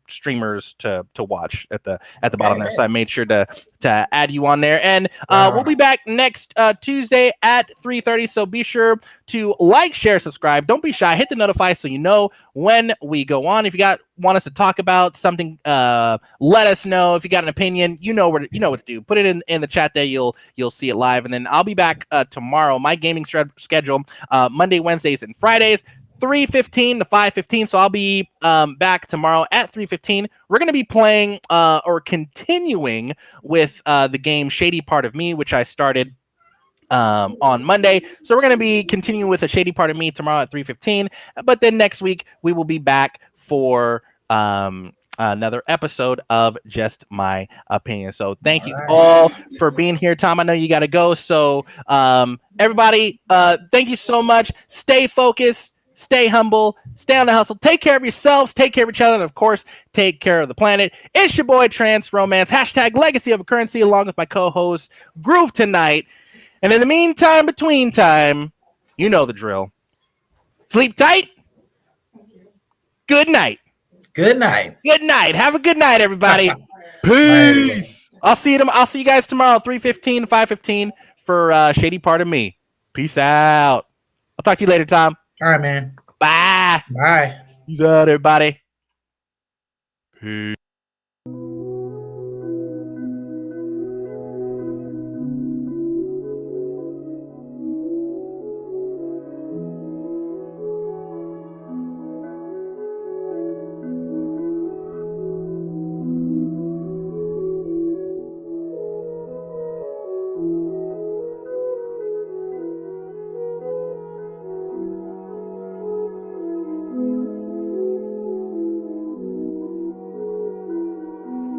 streamers to watch at the bottom there. So I made sure to add you on there. And we'll be back next Tuesday at 3:30. So be sure to like, share, subscribe. Don't be shy. Hit the notify so you know when we go on. If you want us to talk about something, let us know. If you got an opinion, you know what to do. Put it in the chat there. You'll see it live. And then I'll be back tomorrow. My gaming schedule, Monday, Wednesdays, and Fridays, 3:15 to 5:15. So I'll be back tomorrow at 3:15. We're going to be playing or continuing with the game Shady Part of Me, which I started on Monday. So we're going to be continuing with a Shady Part of Me tomorrow at 3:15. But then next week we will be back for another episode of Just My Opinion. So thank you all for being here. Tom, I know you got to go. So everybody, thank you so much. Stay focused, stay humble, stay on the hustle. Take care of yourselves, take care of each other, and of course, take care of the planet. It's your boy Trans Romance, #Legacy of a Currency, along with my co-host Groove tonight. And in the meantime, between time, you know the drill. Sleep tight. Good night. Good night. Good night. Have a good night, everybody. Peace. I'll see you guys tomorrow, 3:15 to 5:15 for Shady Part of Me. Peace out. I'll talk to you later, Tom. All right, man. Bye. Bye. Peace out, everybody. Peace.